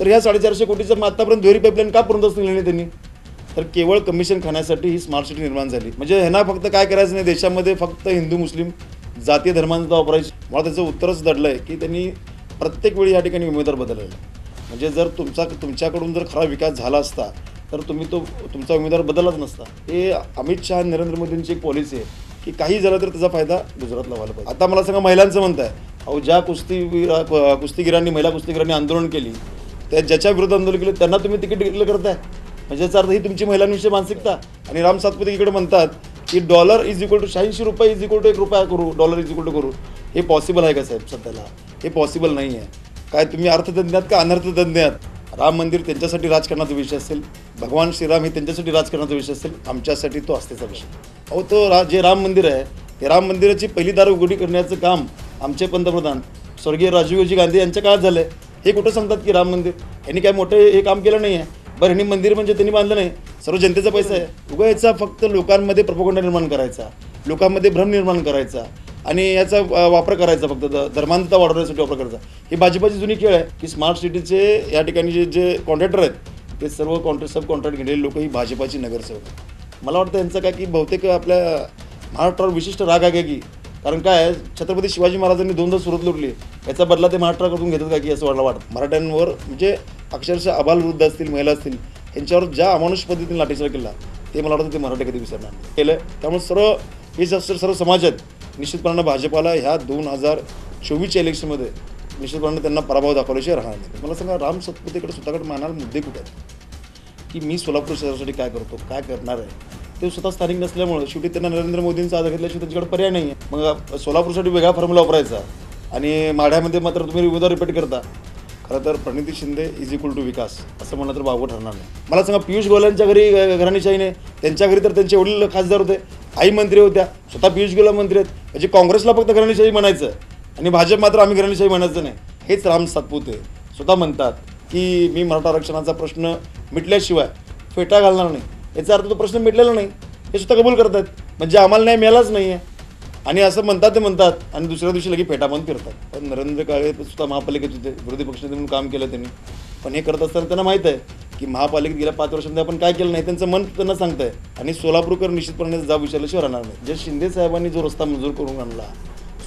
तर ह्या 450 कोटीचं आतापर्यंत दुहेरी पाईपलाईन का पूर्ण नाही त्यांनी? तर केवळ कमिशन खाण्यासाठी ही स्मार्ट सिटी निर्माण झाली. म्हणजे ह्यांना फक्त काय करायचं नाही, देशामध्ये फक्त हिंदू मुस्लिम जातीय धर्मांचा वापरायची. मला त्याचं उत्तरच दडलं आहे की त्यांनी प्रत्येक वेळी या ठिकाणी उमेदवार बदललेला. म्हणजे जर तुमच्याकडून जर खरा विकास झाला असता तर तुम्ही तुमचा उमेदवार बदललाच नसता. हे अमित शहा नरेंद्र मोदींची एक पॉलिसी आहे की काही झालं तर त्याचा फायदा गुजरातला व्हायला पाहिजे. आता मला सांगा, महिलांचं म्हणताय, अहो ज्या कुस्तीगिरांनी महिला कुस्तीगिरांनी आंदोलन केली, त्या ज्याच्या विरोधात आंदोलन केलं त्यांना तुम्ही तिकीट डिक्लेअर करताय. म्हणजे याचा अर्थ ही तुमची महिलांविषयी मानसिकता. आणि राम सातपुते इकडे म्हणतात की $= 86 रुपये = ₹1 करू, $= करू. हे पॉसिबल आहे का साहेब? सध्याला हे पॉसिबल नाही आहे. काय तुम्ही अर्थतज्ञ आहात का अनर्थतज्ञ आहात? राम मंदिर त्यांच्यासाठी राजकारणाचा विषय असेल, भगवान श्रीराम हे त्यांच्यासाठी राजकारणाचा विषय असेल, आमच्यासाठी तो आस्थेचा विषय. अहो तो जे राम मंदिर आहे, ते राम मंदिराची पहिली दार उघडी करण्याचं काम आमचे पंतप्रधान स्वर्गीय राजीवजी गांधी यांच्या काळात झालं आहे. हे कुठं सांगतात की राम मंदिर यांनी काय मोठं हे काम केलं नाही आहे? बरं, ह्यांनी मंदिर म्हणजे त्यांनी बांधलं नाही, सर्व जनतेचा पैसा आहे. उगा याचा फक्त लोकांमध्ये प्रोपगंडा निर्माण करायचा, लोकांमध्ये भ्रम निर्माण करायचा आणि याचा वापर करायचा, फक्त धर्मांधता वाढवण्यासाठी वापर करायचा. ही भाजपाची जुनी खेळ आहे की स्मार्ट सिटीचे या ठिकाणी जे कॉन्ट्रॅक्टर आहेत ते सर्व सब कॉन्ट्रॅक्ट घेतलेले लोक ही भाजपाची नगरसेवक आहेत. मला वाटतं यांचं काय की बहुतेक आपल्या महाराष्ट्रावर विशिष्ट राग आहे की, कारण काय छत्रपती शिवाजी महाराजांनी 2दा सुरत लुटली, याचा बदला ते महाराष्ट्राकडून घेतात का की असं मला वाटतं. मराठ्यांवर म्हणजे अक्षरशः अबालवृद्ध असतील, महिला असतील, यांच्यावर ज्या अमानुष पद्धतीने लाठीचार केला ते मला वाटतं ते मराठी कधी विसरणार नाही केलं. त्यामुळे सर्व समाज आहेत निश्चितपणानं भाजपाला ह्या 2024च्या इलेक्शनमध्ये निश्चितपणानं त्यांना पराभव दाखवल्याशिवाय राहणार नाही. मला सांगा, राम सातपुतेकडे स्वतःकडे मानाल मुद्दे कुठे आहेत की मी सोलापूर शहरासाठी काय करतो, काय करणार आहे? ते स्वतः स्थानिक नसल्यामुळं शेवटी त्यांना नरेंद्र मोदींचा आधार घेतल्याशिवाय त्यांच्याकडे पर्याय नाही आहे. मग सोलापूरसाठी वेगळा फॉर्म्युला वापरायचा आणि माढ्यामध्ये मात्र तुम्ही उमेदवार रिपीट करता. खरं तर प्रणिती शिंदे = विकास असं म्हणलं तर वावगं ठरणार नाही. मला सांगा, पियुष गोयलांच्या घरी घराणेशाही नाही, त्यांच्या घरी तर त्यांचे वडील खासदार होते, आई मंत्री होत्या, स्वतः पियुष गोयल मंत्री आहेत. म्हणजे काँग्रेसला फक्त घराणेशाही म्हणायचं आणि भाजप मात्र आम्ही घराणेशाही म्हणायचं नाही. हेच राम सातपुते स्वतः म्हणतात की मी मराठा आरक्षणाचा प्रश्न मिटल्याशिवाय फेटा घालणार नाही. याचा अर्थ तो प्रश्न मिटलेला नाही हे स्वतः कबूल करतात. म्हणजे आम्हाला न्याय मिळालाच नाही आहे आणि असं म्हणतात ते म्हणतात आणि दुसऱ्या दिवशी लगेच फेटा बंद करतात. पण नरेंद्र काळे सुद्धा महापालिकेत होते, विरोधी पक्षनेते म्हणून काम केलं त्यांनी. पण हे करत असताना त्यांना माहीत आहे की महापालिकेत गेल्या 5 वर्षांमध्ये आपण काय केलं नाही, त्यांचं मन त्यांना सांगतं आहे. आणि सोलापूरकर निश्चितपणे जाब विचारल्याशिवाय राहणार नाही. जे शिंदे साहेबांनी जो रस्ता मंजूर करून आणला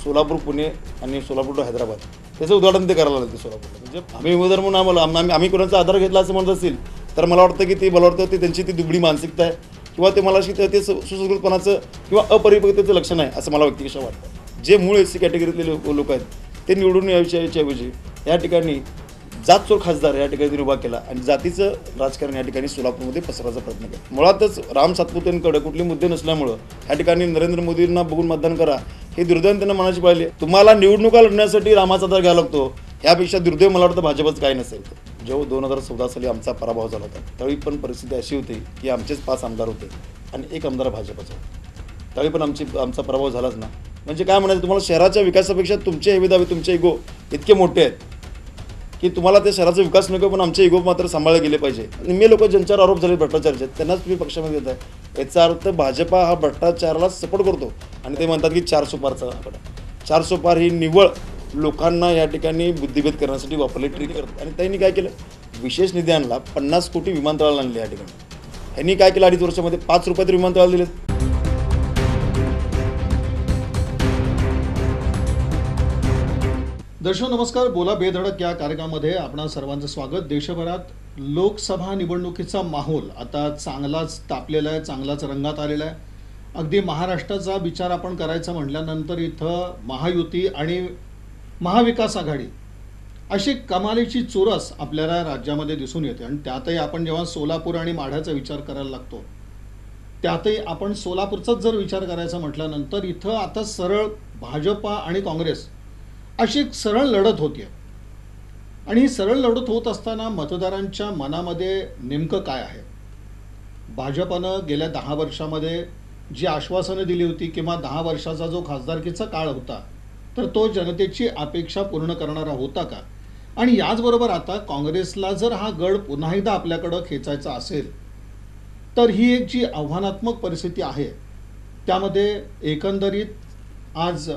सोलापूर पुणे आणि सोलापूर टू हैदराबाद, त्याचं उदाहरण ते करायला लागते सोलापूर. म्हणजे आम्ही उमेदवार म्हणून आम्ही कोणाचा आधार घेतला असं म्हणत असेल तर मला वाटतं की मला वाटतं ते त्यांची ती दुबळी मानसिकता आहे किंवा ते मला ते सुसंस्कृतपणाचं किंवा अपरिपक्वतेचं लक्षण आहे असं मला व्यक्तिशः वाटतं. जे मूळ SC कॅटेगरीतले लोक आहेत ते निवडून यायच्याऐवजी या ठिकाणी जातचोर खासदार या ठिकाणी उभा केला आणि जातीचं राजकारण या ठिकाणी सोलापूरमध्ये पसरवायचा प्रयत्न केला. मुळातच राम सातपुतेंकडे कुठले मुद्दे नसल्यामुळं या ठिकाणी नरेंद्र मोदींना बघून मतदान करा हे दुर्दैव त्यांना मनाची पाहिजे. तुम्हाला निवडणुका लढण्यासाठी रामाचा आधार घ्यावा लागतो, यापेक्षा दुर्दैव मला वाटतं भाजपच काही नसेल. जेव्हा 2014 साली आमचा पराभव झाला होता त्यावेळी पण परिस्थिती अशी होती की आमचेच 5 आमदार होते आणि 1 आमदार भाजपचा होता. त्यावेळी पण आमचा पराभव झालाच ना. म्हणजे काय म्हणायचं, तुम्हाला शहराच्या विकासापेक्षा तुमचे हेवेदावे, तुमचे इगो इतके मोठे आहेत की तुम्हाला त्या शहराचा विकास नको, पण आमचे इगो मात्र सांभाळले गेले पाहिजे. निम्मे लोक ज्यांच्यावर आरोप झाले भ्रष्टाचाराचे त्यांनाच तुम्ही पक्षामध्ये देत आहे. याचा अर्थ भाजपा हा भ्रष्टाचाराला सपोर्ट करतो आणि ते म्हणतात की 400 पारचा आकडा. 400 पार ही निव्वळ लोकांना या ठिकाणी बुद्धिभेद करण्यासाठी वापरले ट्रिक करतात. आणि त्यांनी काय केलं, विशेष निधी आणला, 50 कोटी विमानतळाला आणले या ठिकाणी. ह्यांनी काय केलं, 2.5 वर्षामध्ये 5 रुपये तरी विमानतळाला दिलेत. दर्शक नमस्कार, बोला बेधडक या कार्यक्रमामध्ये आपणा सर्वांचं स्वागत. देशभरात लोकसभा निवडणुकीचा माहोल आता चांगलाच तापलेला आहे, चांगलाच रंगात आलेला आहे. अगदी महाराष्ट्राचा विचार आपण करायचा म्हटल्यानंतर इथं महायुती आणि महाविकास आघाडी अशी कमालीची चुरस आपल्याला राज्यामध्ये दिसून येते. आणि त्यातही आपण जेव्हा सोलापूर आणि माढ्याचा विचार करायला लागतो त्यातही आपण सोलापूरचाच जर विचार करायचा म्हटल्यानंतर इथं आता सरळ भाजपा आणि काँग्रेस अशी एक सरळ लढत होते. आणि ही सरळ लढत होत असताना मतदारांच्या मनामध्ये नेमकं काय आहे? भाजपनं गेल्या 10 वर्षामध्ये जी आश्वासनं दिली होती किंवा 10 वर्षाचा जो खासदारकीचा काळ होता तर तो जनतेची अपेक्षा पूर्ण करणारा होता का? आणि याचबरोबर आता काँग्रेसला जर हा गड पुन्हा एकदा आपल्याकडं खेचायचा असेल तर ही एक जी आव्हानात्मक परिस्थिती आहे त्यामध्ये एकंदरीत आज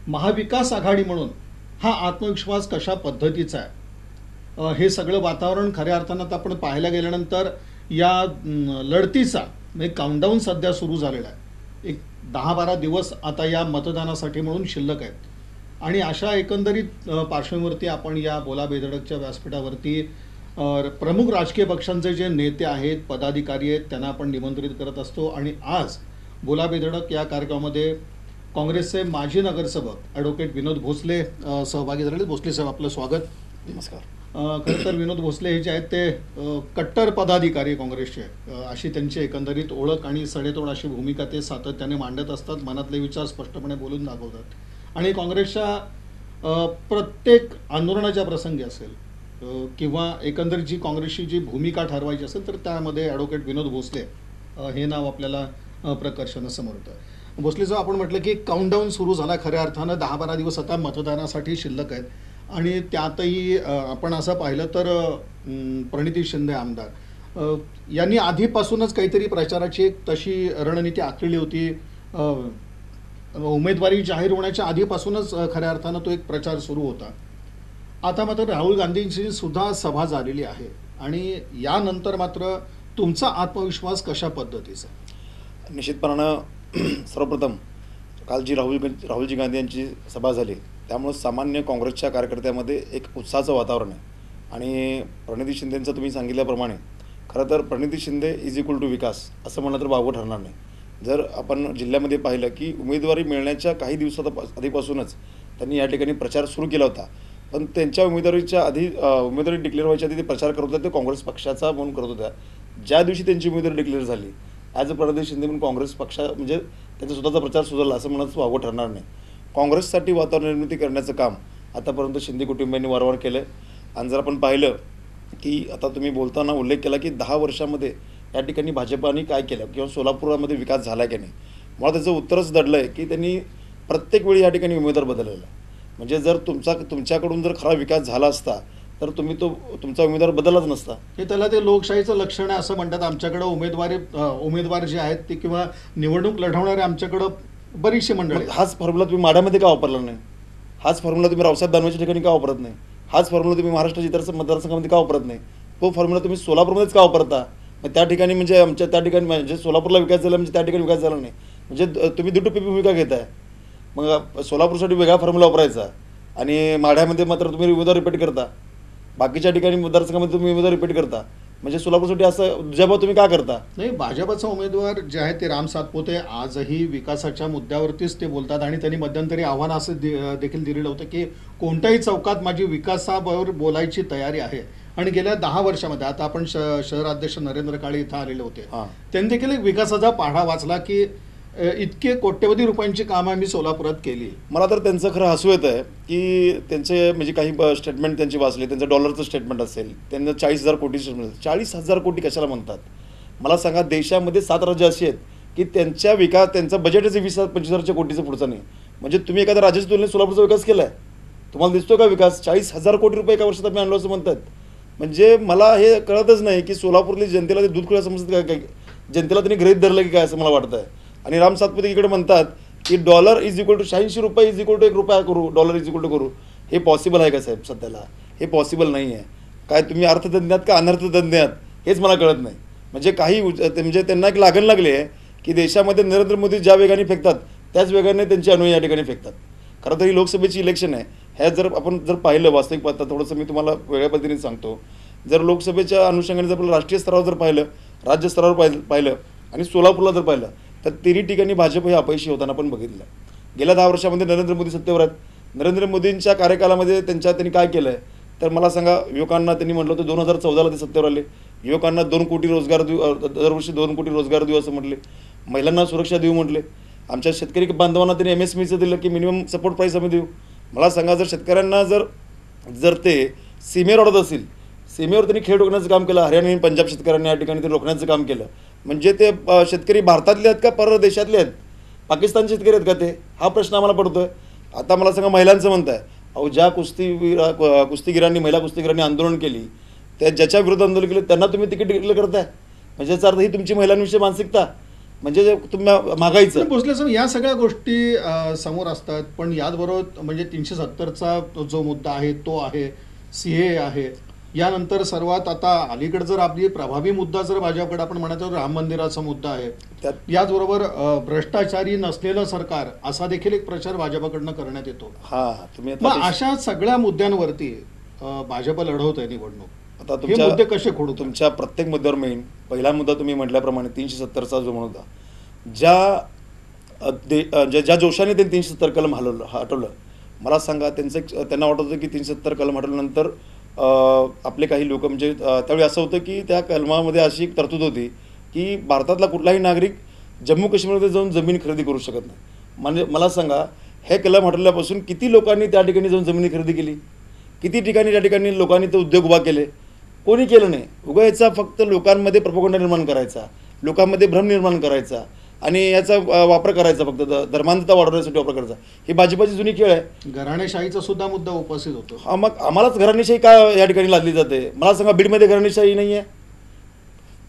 महाविकास आघाडी म्हणून हा आत्मविश्वास कशा पद्धतीचा आहे? हे सगळं वातावरण खऱ्या अर्थानं आता आपण पाहायला गेल्यानंतर या लढतीचा म्हणजे काउंटडाऊन सध्या सुरू झालेला आहे. एक 10-12 दिवस आता या मतदानासाठी म्हणून शिल्लक आहेत आणि अशा एकंदरीत पार्श्वभूमीवरती आपण या बोला बेधडकच्या व्यासपीठावरती प्रमुख राजकीय पक्षांचे जे नेते आहेत, पदाधिकारी आहेत, त्यांना आपण निमंत्रित करत असतो आणि आज बोला बेधडक या कार्यक्रमामध्ये काँग्रेसचे माजी नगरसेवक ॲडव्होकेट विनोद भोसले सहभागी झालेले. भोसले साहेब, आपलं स्वागत. नमस्कार. खरं तर विनोद भोसले हे जे आहेत ते कट्टर पदाधिकारी काँग्रेसचे, अशी त्यांची एकंदरीत ओळख आणि सडेतोड अशी भूमिका ते सातत्याने मांडत असतात, मनातले विचार स्पष्टपणे बोलून दाखवतात आणि काँग्रेसच्या प्रत्येक आंदोलनाच्या प्रसंगी असेल किंवा एकंदरीत जी काँग्रेसची जी भूमिका ठरवायची असेल तर त्यामध्ये ॲडव्होकेट विनोद भोसले हे नाव आपल्याला प्रकर्षानं समोर येतं. भोसलेचं आपण म्हटलं की काउंटडाऊन सुरू झाला, खऱ्या अर्थानं 10-12 दिवस आता मतदानासाठी शिल्लक आहेत आणि त्यातही आपण असं पाहिलं तर प्रणिती शिंदे आमदार यांनी आधीपासूनच काहीतरी प्रचाराची एक तशी रणनीती आखलेली होती. उमेदवारी जाहीर होण्याच्या आधीपासूनच खऱ्या अर्थानं तो एक प्रचार सुरू होता. आता मात्र राहुल गांधींची सुद्धा सभा झालेली आहे आणि यानंतर मात्र तुमचा आत्मविश्वास कशा पद्धतीचा? निश्चितपणानं सर्वप्रथम काल जी राहुलजी गांधी यांची सभा झाली त्यामुळे सामान्य काँग्रेसच्या कार्यकर्त्यामध्ये एक उत्साहाचं वातावरण आहे आणि प्रणिती शिंदेंचं तुम्ही सांगितल्याप्रमाणे खरं तर Praniti Shinde is equal to विकास असं म्हणलं तर वावगं ठरणार नाही. जर आपण जिल्ह्यामध्ये पाहिलं की उमेदवारी मिळण्याच्या काही दिवसात आधीपासूनच त्यांनी या ठिकाणी प्रचार सुरू केला होता, पण त्यांच्या उमेदवारीच्या आधी उमेदवारी डिक्लेअर व्हायच्या आधी ते प्रचार करत होते, ते काँग्रेस पक्षाचा म्हणून करत होत्या. ज्या दिवशी त्यांची उमेदवारी डिक्लेअर झाली ॲज अ प्रणिती शिंदे म्हणून काँग्रेस पक्षा म्हणजे त्यांचा स्वतःचा प्रचार सुधारला असं म्हणत वावगं ठरणार नाही. काँग्रेससाठी वातावरण निर्मिती करण्याचं काम आतापर्यंत शिंदे कुटुंबियांनी वारंवार केलं आहे आणि जर आपण पाहिलं की आता तुम्ही बोलताना उल्लेख केला की 10 वर्षामध्ये या ठिकाणी भाजपाने काय केलं किंवा सोलापुरामध्ये विकास झाला की नाही, मला त्याचं उत्तरच दडलं आहे की त्यांनी प्रत्येक वेळी या ठिकाणी उमेदवार बदललेला. म्हणजे जर तुमच्याकडून जर खरा विकास झाला असता तर तुम्ही तुमचा उमेदवार बदललाच नसता. हे त्याला ते लोकशाहीचं लक्षण आहे असं म्हणतात. आमच्याकडं उमेदवार जे आहेत ते किंवा निवडणूक लढवणारे आमच्याकडं बरीचशी मंडळी. हाच फॉर्म्युला तुम्ही माढ्यामध्ये का वापरला नाही? हाच फॉर्म्युला तुम्ही रावसाहेब दानवेच्या ठिकाणी का वापरत नाही? हाच फॉर्म्युला तुम्ही महाराष्ट्राच्या इतर मतदारसंघामध्ये का वापरत नाही? तो फॉर्म्युला तुम्ही सोलापूरमध्येच का वापरता? मग त्या ठिकाणी म्हणजे आमच्या त्या ठिकाणी म्हणजे सोलापूरला विकास झाला म्हणजे त्या ठिकाणी विकास झाला नाही म्हणजे तुम्ही दुटप्पी भूमिका घेताय. मग सोलापूरसाठी वेगळा फॉर्म्युला वापरायचा आणि माढ्यामध्ये मात्र तुम्ही उमेदवार रिपीट करता, बाकीच्या ठिकाणी मतदारसंघामध्ये तुम्ही उमेदवार रिपीट करता. म्हणजे सोलापूरसाठी असं जबाब तुम्ही का करता? नाही, भाजपचा उमेदवार जे आहे ते राम सातपुते आजही विकासाच्या मुद्द्यावरतीच ते बोलतात आणि त्यांनी मध्यंतरी आव्हान असं देखील दिलेलं होतं की कोणत्याही चौकात माझी विकासावर बोलायची तयारी आहे. आणि गेल्या 10 वर्षामध्ये आता आपण शहराध्यक्ष नरेंद्र काळे इथं आलेले होते, त्यांनी देखील एक विकासाचा पाढा वाचला की इतके कोट्यवधी रुपयांची कामं आम्ही सोलापुरात केली. मला तर त्यांचं खरं हसू येतं आहे की त्यांचे म्हणजे काही स्टेटमेंट त्यांची वाचले, त्यांचं डॉलरचं स्टेटमेंट असेल, त्यांना 40,000 कोटी स्टेटमेंट. 40,000 कोटी कशाला म्हणतात मला सांगा? देशामध्ये 7 राज्य अशी आहेत की त्यांचं बजेटच 20,000-25,000 कोटीचं पुढचं नाही. म्हणजे तुम्ही एखाद्या राज्याच्या तुलनेत सोलापूरचा विकास केला आहे? तुम्हाला दिसतो का विकास? 40,000 कोटी रुपये एका वर्षात आम्ही आणलो असं म्हणतात. म्हणजे मला हे कळतच नाही की सोलापूरली जनतेला ते दूध खुल्या समजतात काय, जनतेला त्यांनी गृहीत धरलं की काय असं मला वाटतं आहे. आणि राम सातपुते इकडे म्हणतात की $= इज इक्वल टू 86 रुपये इज इक्वल टू $1 करू, $= इज इक्वल टू करू. हे पॉसिबल आहे का साहेब? सध्याला हे पॉसिबल नाही आहे. काय तुम्ही अर्थतज्ञ आहात का अनर्थतज्ञ आहात हेच मला कळत नाही. म्हणजे काही म्हणजे त्यांना एक लागण लागली आहे की देशामध्ये नरेंद्र मोदी ज्या वेगाने फेकतात त्याच वेगाने त्यांचे अनुयायी या ठिकाणी फेकतात. खरं तर ही लोकसभेची इलेक्शन आहे. ह्या आपण जर पाहिलं वास्तविक पाहता, थोडंसं मी तुम्हाला वेगळ्या पद्धतीने सांगतो. जर लोकसभेच्या अनुषंगाने जर आपलं राष्ट्रीय स्तरावर जर पाहिलं, राज्य स्तरावर पाहिलं आणि सोलापूरला जर पाहिलं तर तिन्ही ठिकाणी भाजप हे अपयशी होताना पण बघितलं. गेल्या 10 वर्षामध्ये नरेंद्र मोदी सत्तेवर आहेत. नरेंद्र मोदींच्या कार्यकालामध्ये त्यांनी काय केलं आहे तर मला सांगा, युवकांना त्यांनी म्हटलं होतं 2014ला ते सत्तेवर आले, युवकांना 2 कोटी रोजगार देऊ, दरवर्षी 2 कोटी रोजगार देऊ असं म्हटले, महिलांना सुरक्षा देऊ म्हटले, आमच्या शेतकरी बांधवांना त्यांनी MSMEचं दिलं की मिनिमम सपोर्ट प्राईस आम्ही देऊ. मला सांगा, जर शेतकऱ्यांना जर ते सीमेवर अडत असतील, सीमेवर त्यांनी खेळ रोखण्याचं काम केलं. हरियाणा आणि पंजाब शेतकऱ्यांनी या ठिकाणी ते रोखण्याचं काम केलं. म्हणजे ते शेतकरी भारतातले आहेत का परदेशातले आहेत? पाकिस्तान शेतकरी आहेत का ते? हा प्रश्न आम्हाला पडतो आहे. आता मला सांगा, महिलांचं म्हणताय, अहो ज्या कुस्तीगिरांनी महिला कुस्तीगिरांनी आंदोलन केली, ज्याच्या विरोधात आंदोलन केलं त्यांना तुम्ही तिकीट डिक्लेअर करताय. म्हणजे याचा अर्थ ही तुमची महिलांविषयी मानसिकता, म्हणजे तुम्ही मागायचं. भोसले साहेब, या सगळ्या गोष्टी समोर असतात, पण याचबरोबर म्हणजे 370चा जो मुद्दा आहे तो आहे, CAA आहे, यानंतर सर्वात आता अलीकडे जर आपली प्रभावी मुद्दा जर भाजपकडे आपण म्हणायचं तर राम मंदिराचा मुद्दा आहे. त्यात याचबरोबर भ्रष्टाचारी नसलेलं सरकार असा देखील एक प्रचार भाजपकडनं करण्यात येतो. तुम्ही मग आता अशा सगळ्या मुद्द्यांवरती भाजप लढवत आहे निवडणूक. आता हे मुद्दे तुमच्या कसे खोडू तुमच्या प्रत्येक मुद्द्यावर मेन पहिला मुद्दा तुम्ही म्हटल्याप्रमाणे 370चा जो म्हणत होता, ज्या जोशाने त्यांनी 370 कलम हटवलं, मला सांगा त्यांना वाटत होतं की 370 कलम हटवल्यानंतर आपले काही लोक म्हणजे त्यावेळी असं होतं की त्या कलमामध्ये अशी एक तरतूद होती की भारतातला कुठलाही नागरिक जम्मू काश्मीरमध्ये जाऊन जमीन खरेदी करू शकत नाही. म्हणजे मला सांगा, हे कलम हटवल्यापासून किती लोकांनी त्या ठिकाणी जाऊन जमिनी खरेदी केली, किती ठिकाणी त्या ठिकाणी लोकांनी ते उद्योग उभा केले? कोणी केलं नाही. उगा याचा फक्त लोकांमध्ये प्रपोगंडा निर्माण करायचा, लोकांमध्ये भ्रम निर्माण करायचा आणि याचा वापर करायचा, फक्त धर्मांधता वाढवण्यासाठी वापर करायचा. ही भाजपाची जुनी खेळ आहे. घराणेशाहीचा सुद्धा मुद्दा उपस्थित होतो. मग आम्हालाच घराणेशाही का या ठिकाणी लादली जाते? मला सांगा, बीडमध्ये घराणेशाही नाही आहे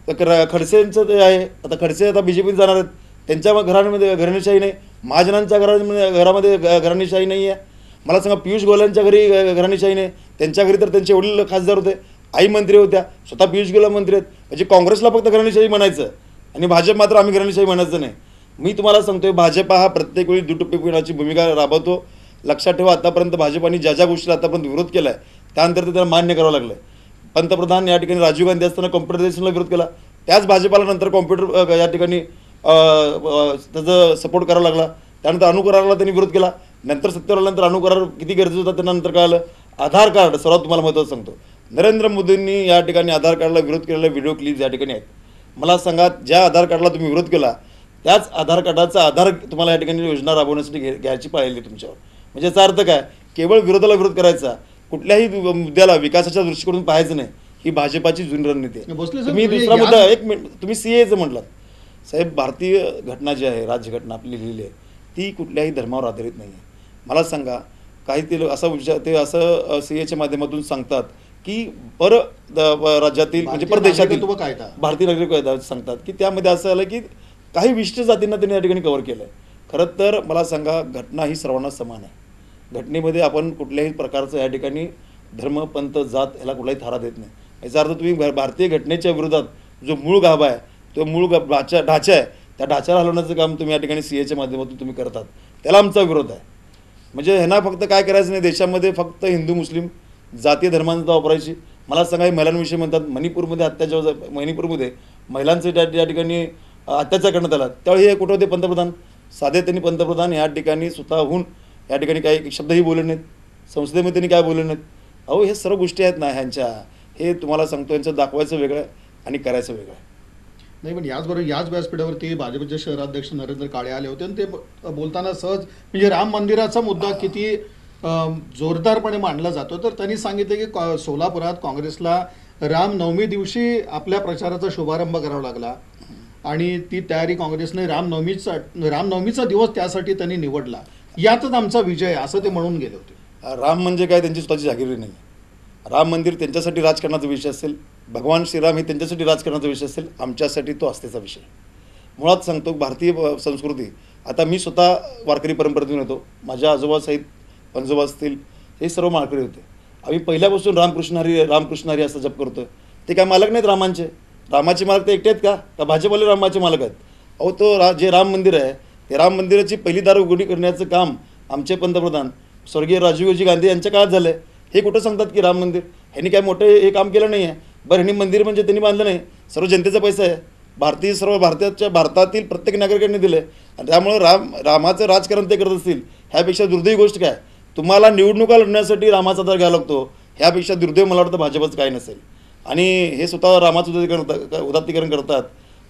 तर खडसेंचं ते आहे. आता खडसे आता BJPत जाणार आहेत, त्यांच्या घरामध्ये घराणेशाही नाही. महाजनांच्या घरामध्ये घराणेशाही नाही आहे. मला सांगा, पियुष गोयलांच्या घरी घराणेशाही नाही. त्यांच्या घरी तर त्यांचे वडील खासदार होते, आई मंत्री होत्या, स्वतः पियुष गोयल मंत्री आहेत. म्हणजे काँग्रेसला फक्त घराणेशाही म्हणायचं आणि भाजप मात्र आम्ही घराणेशाही म्हणायचं नाही. मी तुम्हाला सांगतोय, भाजप हा प्रत्येक वेळी दुटप्पीपणाची भूमिका राबवतो. लक्षात ठेवा, आतापर्यंत भाजपाने ज्या गोष्टीला आतापर्यंत विरोध केला आहे त्यानंतर ते त्याला मान्य करावं लागलं आहे. पंतप्रधान या ठिकाणी राजीव गांधी असताना कॉम्प्युटरायझेशनला विरोध केला, त्याच भाजपाला नंतर कॉम्प्युटर या ठिकाणी त्याचा सपोर्ट करावा लागला. त्यानंतर अणुकराराला त्यांनी विरोध केला. नंतर सत्तेवर आल्यानंतर अणुकरार किती गरजेचं होता त्यांना नंतर कळालं. आधार कार्ड सर्वात तुम्हाला महत्त्वाचं सांगतो, नरेंद्र मोदींनी या ठिकाणी आधार कार्डला विरोध केलेला व्हिडिओ क्लिप्स या ठिकाणी आहेत. मला सांगा, ज्या आधार कार्डला तुम्ही विरोध केला त्याच आधार कार्डाचा आधार तुम्हाला या ठिकाणी योजना राबवण्यासाठी घ्यायची पाळलेली तुमच्यावर. म्हणजे याचा अर्थ काय? केवळ विरोधाला विरोध करायचा, कुठल्याही मुद्द्याला विकासाच्या दृष्टिकोनातून पाहायचं नाही. ही भाजपाची जुनी रणनीती आहे. तुम्ही दुसरा मुद्दा, एक मिनिट, तुम्ही CAAचं म्हटलात. साहेब, भारतीय घटना जी आहे, राज्यघटना आपली लिहिली आहे, ती कुठल्याही धर्मावर आधारित नाही आहे. मला सांगा, काही ते असं CAAच्या माध्यमातून सांगतात की राज्यातील म्हणजे परदेशातील भारतीय नागरिक कायदा सांगतात की त्यामध्ये असं आलं की काही विशिष्ट जातींना त्यांनी या ठिकाणी कव्हर केलं आहे. खरं तर मला सांगा, घटना ही सर्वांना समान आहे. घटनेमध्ये आपण कुठल्याही प्रकारचं या ठिकाणी धर्म, पंथ, जात याला कुठलाही थारा देत नाही. याचा अर्थ तुम्ही भारतीय घटनेच्या विरोधात जो मूळ गाभा आहे, तो मूळ ढाचा आहे, त्या ढाच्याला हलवण्याचं काम तुम्ही या ठिकाणी CAAच्या माध्यमातून तुम्ही करतात. त्याला आमचा विरोध आहे. म्हणजे ह्यांना फक्त काय करायचं नाही, देशामध्ये फक्त हिंदू मुस्लिम जातीय धर्मांचा वापरायची. मला सांगा, महिलांविषयी म्हणतात, मणिपूरमध्ये महिलांचे त्या ठिकाणी अत्याचार करण्यात आला, त्यावेळी हे कुठं होते पंतप्रधान? साधे त्यांनी पंतप्रधान या ठिकाणी स्वतःहून या ठिकाणी काही शब्दही बोलले नाहीत, संसदेमध्ये त्यांनी काय बोलले नाहीत. अहो, हे सर्व गोष्टी आहेत ना ह्यांच्या, हे तुम्हाला सांगतो, यांचं दाखवायचं वेगळं आणि करायचं वेगळं आहे. नाही, पण याचबरोबर याच व्यासपीठावरती भाजपचे शहराध्यक्ष नरेंद्र काळे आले होते आणि ते बोलताना सहज म्हणजे राम मंदिराचा मुद्दा किती जोरदारपणे मांडला जातो, तर त्यांनी सांगितलं की सोलापुरात काँग्रेसला रामनवमी दिवशी आपल्या प्रचाराचा शुभारंभ करावा लागला आणि ती तयारी काँग्रेसने रामनवमीचा दिवस त्यासाठी त्यांनी निवडला, यातच आमचा विजय असं ते म्हणून गेले होते. राम म्हणजे काय त्यांची स्वतःची जागिरी नाही. राम मंदिर त्यांच्यासाठी राजकारणाचा विषय असेल, भगवान श्रीराम हे त्यांच्यासाठी राजकारणाचा विषय असेल, आमच्यासाठी तो आस्थेचा विषय. मुळात सांगतो, भारतीय संस्कृती, आता मी स्वतः वारकरी परंपरेतून येतो. माझ्या आजोबा सहित पंजोबा असतील, हे सर्व माळकरी होते. आम्ही पहिल्यापासून रामकृष्ण हरी असं जप करतो. ते काय मालक नाहीत रामांचे? रामाचे मालक ते एकटे आहेत का भाजपवाले रामाचे मालक आहेत? अहो, जे राम मंदिर आहे, ते राम मंदिराची पहिली दार उघडी करण्याचं काम आमचे पंतप्रधान स्वर्गीय राजीवजी गांधी यांच्या काळात झालं आहे. हे कुठं सांगतात की राम मंदिर? ह्यांनी काय मोठं हे काम केलं नाही आहे. बरं, ह्यांनी मंदिर म्हणजे त्यांनी बांधलं नाही, सर्व जनतेचा पैसा आहे, सर्व भारतातील प्रत्येक नागरिकांनी दिलं आहे. आणि त्यामुळं रामाचं राजकारण ते करत असतील, ह्यापेक्षा दुर्दैवी गोष्ट काय? तुम्हाला निवडणुका लढण्यासाठी रामाचा आधार घ्यावा लागतो, ह्यापेक्षा दुर्दैव मला वाटतं भाजपचं काय नसेल. आणि हे स्वतः रामाचं उदात्तीकरण करतात.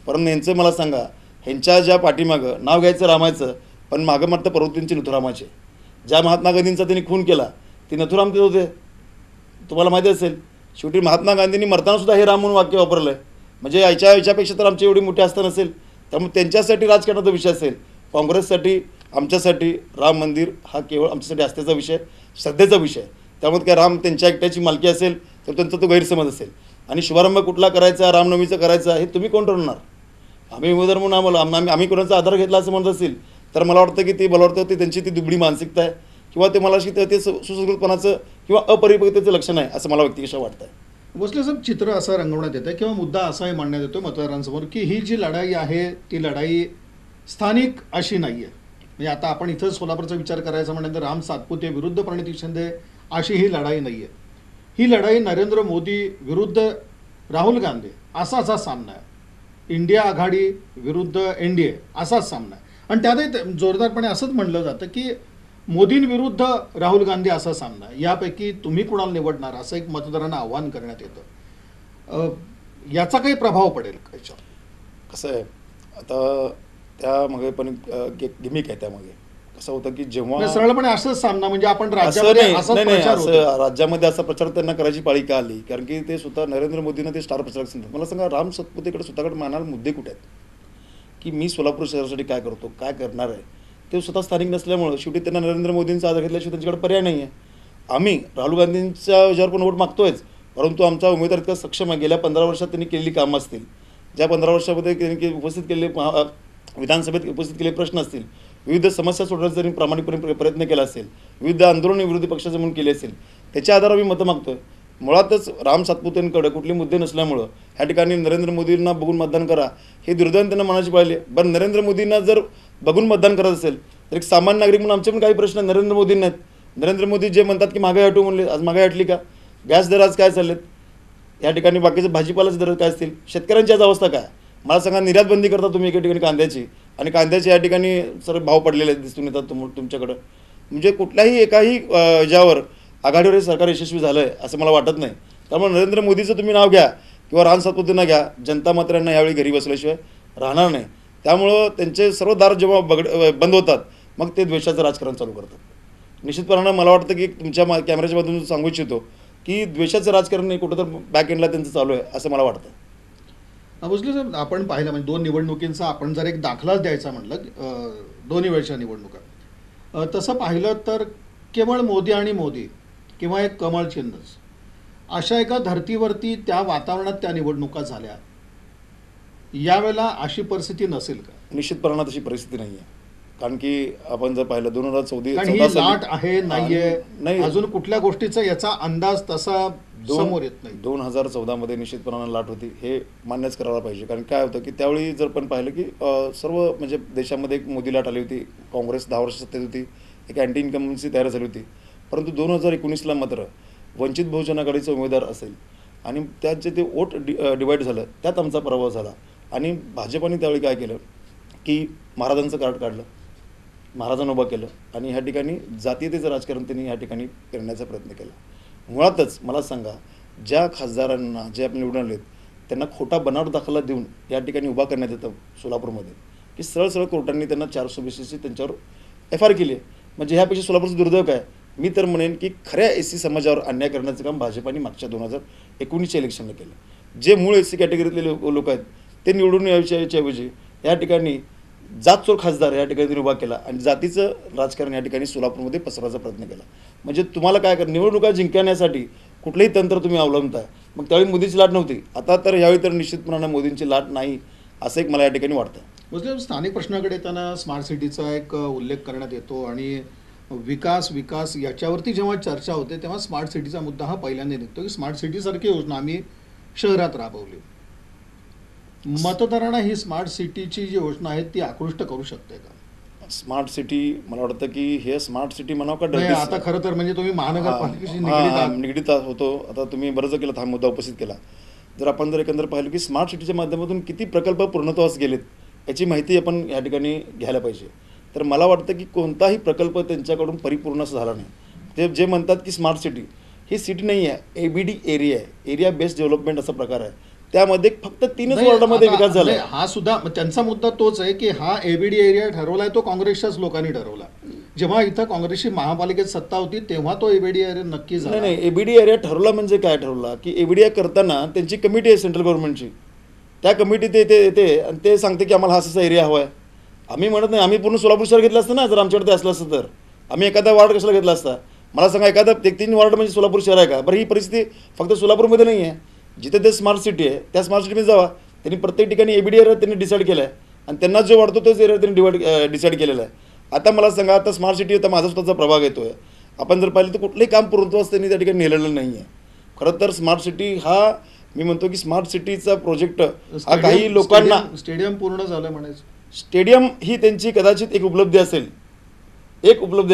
परंतु यांचं मला सांगा, ह्यांच्या ज्या पाठीमागं नाव घ्यायचं रामायचं, पण मागं मात्र प्रवृत्तींची नथुरामाचे. ज्या महात्मा गांधींचा त्यांनी खून केला ते नथुराम ते होते, तुम्हाला माहिती असेल. शेवटी महात्मा गांधींनी मरतानासुद्धा हे राम म्हणून वाक्य वापरलं आहे. म्हणजे याच्यापेक्षा तर आमची एवढी मोठी आस्था नसेल. त्यामुळे त्यांच्यासाठी राजकारणाचा विषय असेल, काँग्रेससाठी, आमच्यासाठी राम मंदिर हा केवळ आमच्यासाठी आस्थेचा विषय, श्रद्धेचा विषय. त्यामुळे काय राम त्यांच्या एकट्याची मालकी असेल तर त्यांचा तो गैरसमज असेल. आणि शुभारंभ कुठला करायचा, रामनवमीचा करायचा, हे तुम्ही कोण ठरवणार? आम्ही उमेदवार म्हणून आम्ही कोणाचा आधार घेतला असं म्हणत असेल तर मला वाटतं की ते त्यांची ती दुबळी मानसिकता आहे, किंवा ते मला ते सुसंस्कृतपणाचं किंवा अपरिपक्वतेचं लक्षण आहे असं मला व्यक्तिशः वाटतं आहे. भोसले साहेब, चित्र असं रंगवण्यात येतं किंवा मुद्दा असाही मांडण्यात येतो मतदारांसमोर की ही जी लढाई आहे ती लढाई स्थानिक अशी नाही आहे. म्हणजे आता आपण इथं सोलापूरचा विचार करायचा म्हणलं तर राम सातपुते विरुद्ध प्रणिती शिंदे अशी ही लढाई नाही आहे. ही लढाई नरेंद्र मोदी विरुद्ध राहुल गांधी असाच सामना आहे. इंडिया आघाडी विरुद्ध NDA असाच सामना आहे. आणि त्यातही जोरदारपणे असंच म्हणलं जातं की मोदींविरुद्ध राहुल गांधी असा सामना आहे. यापैकी तुम्ही कुणाला निवडणार असं एक मतदारांना आव्हान करण्यात येतं. याचा काही प्रभाव पडेल का याच्यावर? कसं आहे आता त्यामागे पण गिमिक आहे. त्यामागे कसं होतं की जेव्हा म्हणजे सरळपणे असंच सामना म्हणजे आपण असं राज्यामध्ये नाही असाच नाही नाही, प्रचार होतो. असं राज्यामध्ये असा प्रचार त्यांना करायची पाळी का आली? कारण की ते स्वतः नरेंद्र मोदींना ते स्टार प्रचारक समजतात. मला सांगा, राम सातपुतेकडे स्वतःकडे मानायला मुद्दे कुठे आहेत की मी सोलापूर शहरासाठी काय करतो, काय करणार आहे? ते स्वतः स्थानिक नसल्यामुळं शेवटी त्यांना नरेंद्र मोदींचा आधार घेतल्याशिवाय त्यांच्याकडे पर्याय नाही आहे. आम्ही राहुल गांधींच्या याच्यावर पण वोट मागतोयच, परंतु आमचा उमेदवार इतका सक्षम आहे. गेल्या 15 वर्षात त्यांनी केलेली कामं असतील, ज्या 15 वर्षामध्ये त्यांनी उपस्थित केलेले विधानसभेत उपस्थित केलेले प्रश्न असतील, विविध समस्या सोडवण्याचा त्यांनी प्रामाणिकपणे प्रयत्न केला असेल, विविध आंदोलन विरोधी पक्षाचे म्हणून केले असेल, त्याच्या आधारावर आम्ही मतं मागतोय. मुळातच राम सातपुतेंकडे कुठले मुद्दे नसल्यामुळं ह्या ठिकाणी नरेंद्र मोदींना बघून मतदान करा हे दुर्दैवाने त्यांना मनाची पाळले. बरं, नरेंद्र मोदींना जर बघून मतदान करत असेल तर एक सामान्य नागरिक म्हणून आमचे पण काही प्रश्न नरेंद्र मोदींना आहेत. नरेंद्र मोदी जे म्हणतात की महागाई हटू म्हणले, आज महागाई हटली का? गॅस दर आज काय चाललेत? या ठिकाणी बाकीचे भाजीपालाचे दर काय असतील? शेतकऱ्यांची आज अवस्था काय? मला सांगा, निर्यात बंदी करता तुम्ही एका ठिकाणी कांद्याची, आणि कांद्याचे या ठिकाणी सर भाव पडलेले दिसून येतात तुमच्याकडं. म्हणजे कुठल्याही एकाही याच्यावर आघाडीवर हे सरकार यशस्वी झालं आहे असं मला वाटत नाही. त्यामुळे नरेंद्र मोदीचं तुम्ही नाव घ्या किंवा राम सातपुतेंना घ्या, जनता मात्र यांना यावेळी घरी बसल्याशिवाय राहणार नाही. त्यामुळं त्यांचे सर्व दार जेव्हा बंद होतात मग ते द्वेषाचं राजकारण चालू करतात. निश्चितपणानं मला वाटतं की तुमच्या कॅमेऱ्याच्या मधून सांगू इच्छितो की द्वेषाचं राजकारण नाही, कुठं तर बॅक एंडला त्यांचं चालू आहे असं मला वाटतं. भोसले साहेब, आपण पाहिलं म्हणजे 2 निवडणुकींचा आपण जर एक दाखलाच द्यायचा म्हणलं, दोन्ही वेळच्या निवडणुका, तसं पाहिलं तर केवळ मोदी आणि मोदी किंवा एक कमळ चिन्हच अशा एका धर्तीवरती त्या वातावरणात त्या निवडणुका झाल्या. यावेळेला अशी परिस्थिती नसेल का? निश्चितपणानं तशी परिस्थिती नाही आहे. कारण की आपण जर पाहिलं 2014 कारण ही लाट आहे नाहीये, नाही, अजून कुठल्या गोष्टीचा याचा अंदाज तसा समोर येत नाही. 2014 निश्चितपणानं लाट होती हे मान्यच करायला पाहिजे. कारण काय होतं की त्यावेळी जर पण पाहिलं की सर्व म्हणजे देशामध्ये एक मोदी लाट आली होती, काँग्रेस 10 वर्ष सत्तेत होती, एक अँटी इन्कम्बन्सी तयार झाली होती. परंतु 2019ला मात्र वंचित बहुजन आघाडीचा उमेदवार असेल आणि त्यात जे ते वोट डिवाईड झालं त्यात आमचा पराभव झाला. आणि भाजपाने त्यावेळी काय केलं की महाराजांचं कार्ड काढलं, महाराजांना उभं केलं आणि ह्या ठिकाणी जातीयतेचं राजकारण त्यांनी ह्या ठिकाणी करण्याचा प्रयत्न केला. मुळातच मला सांगा, ज्या खासदारांना जे आपण निवडून आलेत त्यांना खोटा बनावट दाखला देऊन या ठिकाणी उभा करण्यात येतं सोलापूरमध्ये, की सरळ कोर्टांनी त्यांना 420 त्यांच्यावर FIR केली आहे. म्हणजे ह्यापेक्षा सोलापूरचं दुर्दैव काय? मी तर म्हणेन की खऱ्या SC समाजावर अन्याय करण्याचं काम भाजपाने मागच्या 2019च्या इलेक्शनला केलं. जे मूळ SC कॅटेगरीतले लोक आहेत ते निवडून यायच्याऐवजी या ठिकाणी जातचोर खासदार या ठिकाणी त्यांनी उभा केला आणि जातीचं राजकारण या ठिकाणी सोलापूरमध्ये पसरवायचा प्रयत्न केला. म्हणजे तुम्हाला काय कर, निवडणुका जिंकण्यासाठी कुठलंही तंत्र तुम्ही अवलंबताय. मग त्यावेळी मोदीची लाट नव्हती, आता तर यावेळी तर निश्चितपणानं मोदींची लाट नाही असं एक मला या ठिकाणी वाटतं. म्हणजे स्थानिक प्रश्नाकडे येताना स्मार्ट सिटीचा एक उल्लेख करण्यात येतो आणि विकास याच्यावरती जेव्हा चर्चा होते तेव्हा स्मार्ट सिटीचा मुद्दा हा पहिल्यांदा निघतो की स्मार्ट सिटीसारखी योजना आम्ही शहरात राबवली. मतदारांना ही स्मार्ट सिटीची जी योजना आहे ती आकृष्ट करू शकते का? स्मार्ट सिटी मला वाटतं की हे स्मार्ट सिटी म्हणावं का नाही, आता खरं तर म्हणजे तुम्ही महानगरपालिकेशी निगडीत आहात. निगडीत होतो. आता तुम्ही बरंच केलं, हा मुद्दा उपस्थित केला. जर आपण जर एकंदर पाहिलं की स्मार्ट सिटीच्या माध्यमातून किती प्रकल्प पूर्णत्वास गेलेत याची माहिती आपण या ठिकाणी घ्यायला पाहिजे. तर मला वाटतं की कोणताही प्रकल्प त्यांच्याकडून परिपूर्ण असं झाला नाही. ते जे म्हणतात की स्मार्ट सिटी ही सिटी नाही आहे, ABD एरिया आहे, एरिया बेस्ड डेव्हलपमेंट असा प्रकार आहे. त्यामध्ये फक्त 3च वॉर्डामध्ये विकास झाला. हा सुद्धा त्यांचा मुद्दा तोच आहे की हा ABD एरिया ठरवलाय तो काँग्रेसच्याच लोकांनी ठरवला. जेव्हा इथं काँग्रेसची महापालिकेत सत्ता होती तेव्हा तो ABD एरिया नक्की झाला. नाही, ABD एरिया ठरवला म्हणजे काय ठरवला की ABD करताना त्यांची कमिटी आहे सेंट्रल गव्हर्नमेंटची, त्या कमिटीत येते आणि ते सांगते की आम्हाला हा असा एरिया हवा आहे. आम्ही म्हणत नाही, आम्ही पूर्ण सोलापूर शहर घेतलं असतं ना. जर आमच्याकडे असलं असतं तर आम्ही एखादा वार्ड कशाला घेतला असता? मला सांगा, एखादा 3 वार्ड म्हणजे सोलापूर शहर आहे का? बरं, ही परिस्थिती फक्त सोलापूरमध्ये नाही आहे. जिथे ते स्मार्ट सिटी आहे त्या स्मार्ट सिटीमध्ये जावा, त्यांनी प्रत्येक ठिकाणी ABD एरिया त्यांनी डिसाईड केला आहे आणि त्यांना जो वाढतो तोच एरिया त्यांनी डिसाईड केलेला आहे. आता मला सांगा, आता स्मार्ट सिटी आता माझा स्वतःचा प्रभाग येतो आहे. आपण जर पाहिलं तर कुठलंही काम पूर्णत्वास त्यांनी त्या ठिकाणी नेलेलं नाही आहे. खरं तर स्मार्ट सिटी हा मी म्हणतो की स्मार्ट सिटीचा प्रोजेक्ट हा काही लोकांना स्टेडियम पूर्ण झालं म्हणायचं. स्टेडियम ही त्यांची कदाचित एक उपलब्धी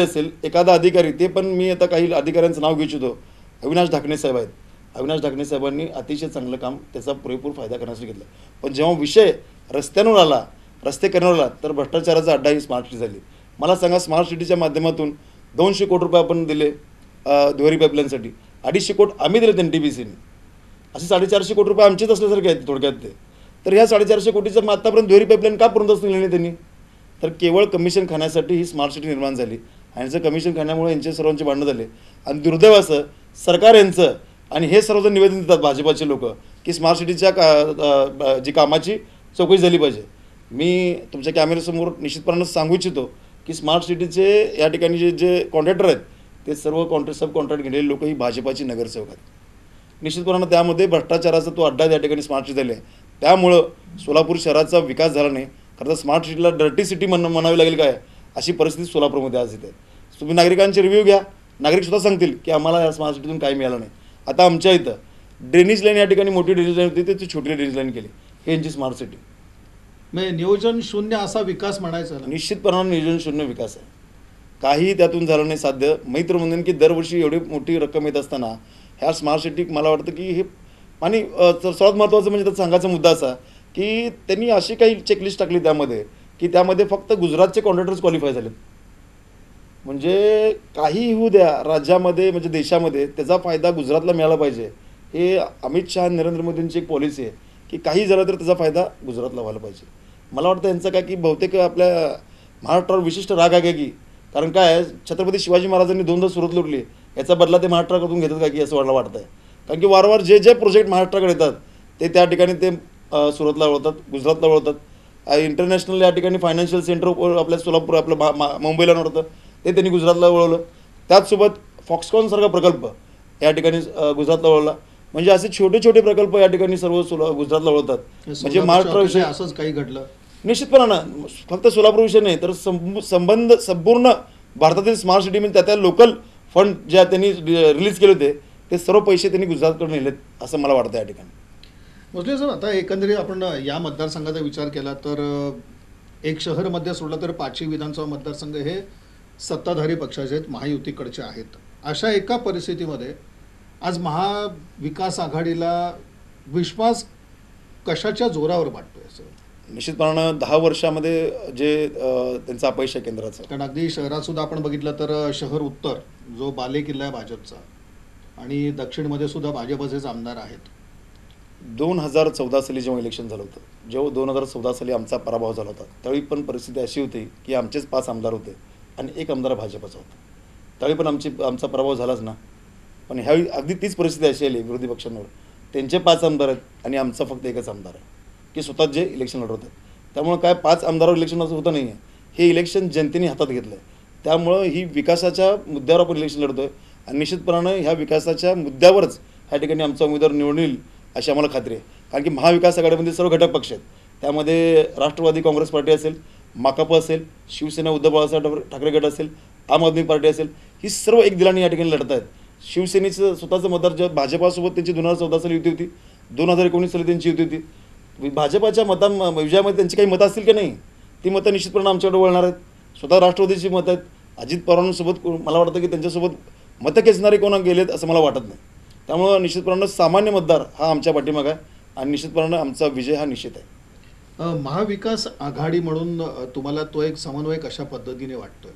असेल, एखादा अधिकारी, ते पण मी आता काही अधिकाऱ्यांचं नाव घेऊ इच्छितो. अविनाश ढाकणे साहेब आहेत. अविनाश ढाकणे साहेबांनी अतिशय चांगलं काम त्याचा पुरेपूर फायदा करण्यासाठी घेतला. पण जेव्हा विषय रस्त्यांवर आला, रस्ते करण्यावर आला, तर भ्रष्टाचाराचा अड्डा ही स्मार्ट सिटी झाली. मला सांगा, स्मार्ट सिटीच्या माध्यमातून 200 कोटी रुपये आपण दिले दुहेरी पाईपलाईनसाठी, 250 कोटी आम्ही दिले NTPCने, असे 450 कोटी रुपये आमचेच असल्यासारखे आहेत थोडक्यात ते. तर ह्या 450 कोटीचं आतापर्यंत दुहेरी पाईपलाईन का पूर्णच निघाली त्यांनी? तर केवळ कमिशन खाण्यासाठी ही स्मार्ट सिटी निर्माण झाली. आणि जर कमिशन खाण्यामुळे यांचे सर्वांचे भांडणं झाले. आणि दुर्दैव असं सरकार यांचं, आणि हे सर्वजण निवेदन देतात भाजपाचे लोक, की स्मार्ट सिटीच्या जी कामाची चौकशी झाली पाहिजे. मी तुमच्या कॅमेऱ्यासमोर निश्चितपणानं सांगू इच्छितो की स्मार्ट सिटीचे या ठिकाणी जे कॉन्ट्रॅक्टर आहेत, ते सर्व सब कॉन्ट्रॅक्ट घेतलेले लोक ही भाजपाची नगरसेवक आहेत. निश्चितपणानं त्यामध्ये भ्रष्टाचाराचा तो अड्डा त्या ठिकाणी स्मार्ट सिटी झाली आहे. त्यामुळं सोलापूर शहराचा विकास झाला नाही. खरं तर स्मार्ट सिटीला डर्टी सिटी म्हणावी लागेल काय, अशी परिस्थिती सोलापूरमध्ये आज इथे. तुम्ही नागरिकांचे रिव्ह्यू घ्या, नागरिक सुद्धा सांगतील की आम्हाला या स्मार्ट सिटीतून काही मिळालं नाही. आता आमच्या इथं ड्रेनेज लाईन या ठिकाणी मोठी ड्रेनेज लाईन होती, ती छोटी ड्रेनेज लाईन केली. हे यांची स्मार्ट सिटी. म्हणजे नियोजन शून्य असा विकास म्हणायचा ना. निश्चितपणानं नियोजन शून्य विकास आहे. काही त्यातून झालं नाही साध्य. मैत्र म्हणून की दरवर्षी एवढी मोठी रक्कम येत असताना ह्या स्मार्ट सिटी, मला वाटतं की हे, आणि सर्वात महत्त्वाचं म्हणजे त्यात सांगायचा मुद्दा असा की त्यांनी अशी काही चेकलिस्ट टाकली त्यामध्ये, की त्यामध्ये फक्त गुजरातचे कॉन्ट्रॅक्टर्स क्वालिफाय झालेत. म्हणजे काही होऊ द्या राज्यामध्ये, म्हणजे देशामध्ये त्याचा फायदा गुजरातला मिळाला पाहिजे. हे अमित शहा नरेंद्र मोदींची एक पॉलिसी आहे की काही झालं तर त्याचा फायदा गुजरातला व्हायला पाहिजे. मला वाटतं यांचं काय की बहुतेक आपल्या महाराष्ट्रावर विशिष्ट राग आहे की, कारण काय, छत्रपती शिवाजी महाराजांनी 2दा सुरत लुटली, याचा बदला ते महाराष्ट्राकडून घेतात का की असं मला वाटतं आहे. कारण की वारंवार जे प्रोजेक्ट महाराष्ट्राकडे येतात ते त्या ठिकाणी ते सुरतला वळतात, गुजरातला वळतात. इंटरनॅशनल या ठिकाणी फायनान्शियल सेंटर आपल्या सोलापूर, आपलं मुंबईला नव्हतं, ते त्यांनी गुजरातला वळवलं. त्याचसोबत फॉक्सकॉनसारखा प्रकल्प या ठिकाणी गुजरातला वळवला. म्हणजे असे छोटे छोटे प्रकल्प या ठिकाणी सर्व गुजरातला वळतात. म्हणजे महाराष्ट्राविषयी असंच काही घडलं निश्चितपणानं. फक्त सोलापूरविषयी नाही तर संपूर्ण भारतातील स्मार्ट सिटी म्हणजे त्या लोकल फंड ज्या त्यांनी रिलीज केले होते, ते सर्व पैसे त्यांनी गुजरातकडे नेलेत असं मला वाटतं या ठिकाणी. भोसले सर, आता एकंदरीत आपण या मतदारसंघाचा विचार केला तर एक शहरमध्ये सोडलं तर 5ही विधानसभा मतदारसंघ हे सत्ताधारी पक्षाचे आहेत, महायुतीकडचे आहेत. अशा एका परिस्थितीमध्ये आज महाविकास आघाडीला विश्वास कशाच्या जोरावर वाटतोय असं? निश्चितपणानं 10 वर्षामध्ये जे त्यांचं अपयश आहे केंद्राचं. कारण अगदी शहरात सुद्धा आपण बघितलं तर शहर उत्तर जो बालेकिल्ला आहे भाजपचा, आणि दक्षिणमध्ये सुद्धा भाजपचेच आमदार आहेत. 2014 साली जेव्हा इलेक्शन झालं होतं, जेव्हा 2014 साली आमचा पराभव झाला होता, त्यावेळी पण परिस्थिती अशी होती की आमचेच 5 आमदार होते आणि 1 आमदार भाजपचा होता. त्यावेळी पण आमचा पराभव झालाच ना. पण ह्यावेळी अगदी तीच परिस्थिती अशी आली विरोधी पक्षांवर. त्यांचे 5 आमदार आहेत आणि आमचा फक्त 1च आमदार आहे की स्वतःच जे इलेक्शन लढवत आहेत. त्यामुळं काय 5 आमदारावर इलेक्शन असं होतं नाही आहे. हे इलेक्शन जनतेने हातात घेतलं आहे. त्यामुळं ही विकासाच्या मुद्द्यावर आपण इलेक्शन लढतो आहे आणि निश्चितपणानं ह्या विकासाच्या मुद्द्यावरच ह्या ठिकाणी आमचा उमेदवार निवडून येईल अशी आम्हाला खात्री आहे. कारण की महाविकास आघाडीमध्ये सर्व घटक पक्ष आहेत. त्यामध्ये राष्ट्रवादी काँग्रेस पार्टी असेल, माकप असेल, शिवसेना उद्धव बाळासाहेब ठाकरे गट असेल, आम आदमी पार्टी असेल, ही सर्व एक दिलाने या ठिकाणी लढत आहेत. शिवसेनेचं स्वतःचं मतदार जेव्हा भाजपासोबत त्यांची 2014 साली युती होती, 2019 साली त्यांची युती होती. भाजपाच्या विजयामध्ये त्यांची काही मतं असतील की नाही, ती मतं निश्चितपणे आमच्याकडे वळणार आहेत. स्वतः राष्ट्रवादीची मतं आहेत. अजित पवारांसोबत मला वाटतं की त्यांच्यासोबत मतं खेचणारे कोणा गेलेत असं मला वाटत नाही. त्यामुळं निश्चितपणानं सामान्य मतदार हा आमच्या पाठीमागं आहे आणि निश्चितपणानं आमचा विजय हा निश्चित आहे. महाविकास आघाडी म्हणून तुम्हाला तो एक समन्वय कशा पद्धतीने वाटतोय?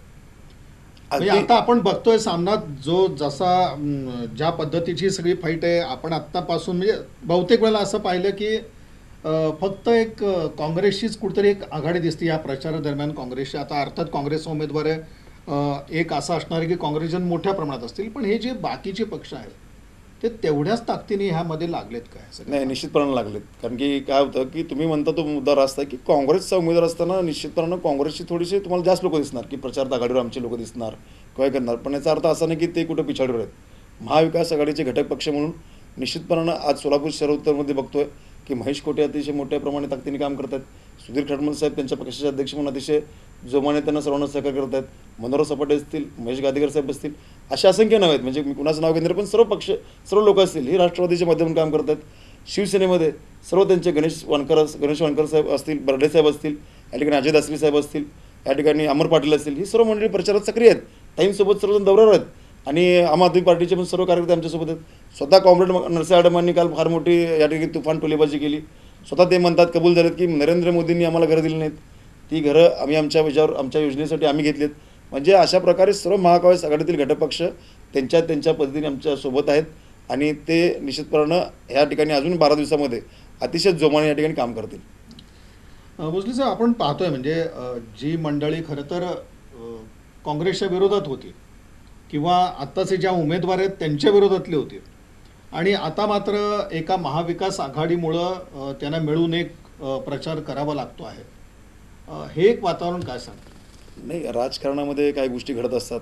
म्हणजे आता आपण बघतोय सामनात जो ज्या पद्धतीची सगळी फाईट आहे, आपण आत्तापासून म्हणजे बहुतेक वेळेला असं पाहिलं की फक्त एक काँग्रेसचीच कुठेतरी एक आघाडी दिसते या प्रचारादरम्यान काँग्रेसची. आता अर्थात काँग्रेस उमेदवार एक असं असणार आहे की काँग्रेसजन मोठ्या प्रमाणात असतील, पण हे जे बाकीचे पक्ष आहेत ते तेवढ्याच ताकदीने ह्यामध्ये लागलेत काय? नाही, निश्चितपणे लागलेत. कारण की काय होतं की तुम्ही म्हणता तो मुद्दा असता की काँग्रेसचा उमेदवार असताना निश्चितपणे काँग्रेसची थोडीशी तुम्हाला जास्त लोक दिसणार की प्रचार आघाडीवर आमचे लोक दिसणार काय करणार. पण याचा अर्थ असा नाही की ते कुठं पिछाडीवर आहेत. महाविकास आघाडीचे घटक पक्ष म्हणून निश्चितपणानं आज सोलापूर शहर उत्तरमध्ये बघतोय की महेश कोटे अतिशय मोठ्या प्रमाणात ताकदीने काम करतात. सुधीर खडमल साहेब त्यांच्या पक्षाचे अध्यक्ष म्हणून अतिशय जोमाने त्यांना सर्वांना सहकार्य करत आहेत. मनोहर सपाटे असतील, महेश गादेकर साहेब असतील, असे असंख्य नाव आहेत, म्हणजे मी कुणाचं नाव घेणार, पण सर्व पक्ष सर्व लोक असतील ही राष्ट्रवादीच्या माध्यमातून काम करतात. शिवसेनेमध्ये सर्व त्यांचे गणेश वानकर साहेब असतील, बर्डे साहेब असतील, या ठिकाणी अजय दासरी साहेब असतील, या ठिकाणी अमर पाटील असतील, ही सर्व मंडळी प्रचारात सक्रिय आहेत. ताईंसोबत सर्वजण दौऱ्यावर आहेत आणि आम आदमी पार्टीचे पण सर्व कार्यकर्ते आमच्यासोबत आहेत. स्वतः कॉम्रेड नरसिंह आडमांनी काल फार मोठी या ठिकाणी तुफान टोलेबाजी केली. स्वतः ते म्हणतात, कबूल झालेत की नरेंद्र मोदींनी आम्हाला घरं दिली नाहीत, ती घरं आम्ही आमच्या विचार आमच्या योजनेसाठी आम्ही घेतलीत. म्हणजे अशा प्रकारे सर्व महाविकास आघाडीतील घटकपक्ष त्यांच्या पद्धतीने आमच्यासोबत आहेत आणि ते निश्चितपणे ह्या ठिकाणी अजून 12 दिवसामध्ये अतिशय जोमाने या ठिकाणी काम करतील. भोसले साहेब, आपण पाहतोय म्हणजे जी मंडळी खरं तर काँग्रेसच्या विरोधात होती किंवा आत्ताचे ज्या उमेदवार आहेत त्यांच्या विरोधातले होते आणि आता मात्र एका महाविकास आघाडीमुळं त्यांना मिळून एक प्रचार करावा लागतो आहे, हे एक वातावरण काय सांगतं? नाही, राजकारणामध्ये काही गोष्टी घडत असतात.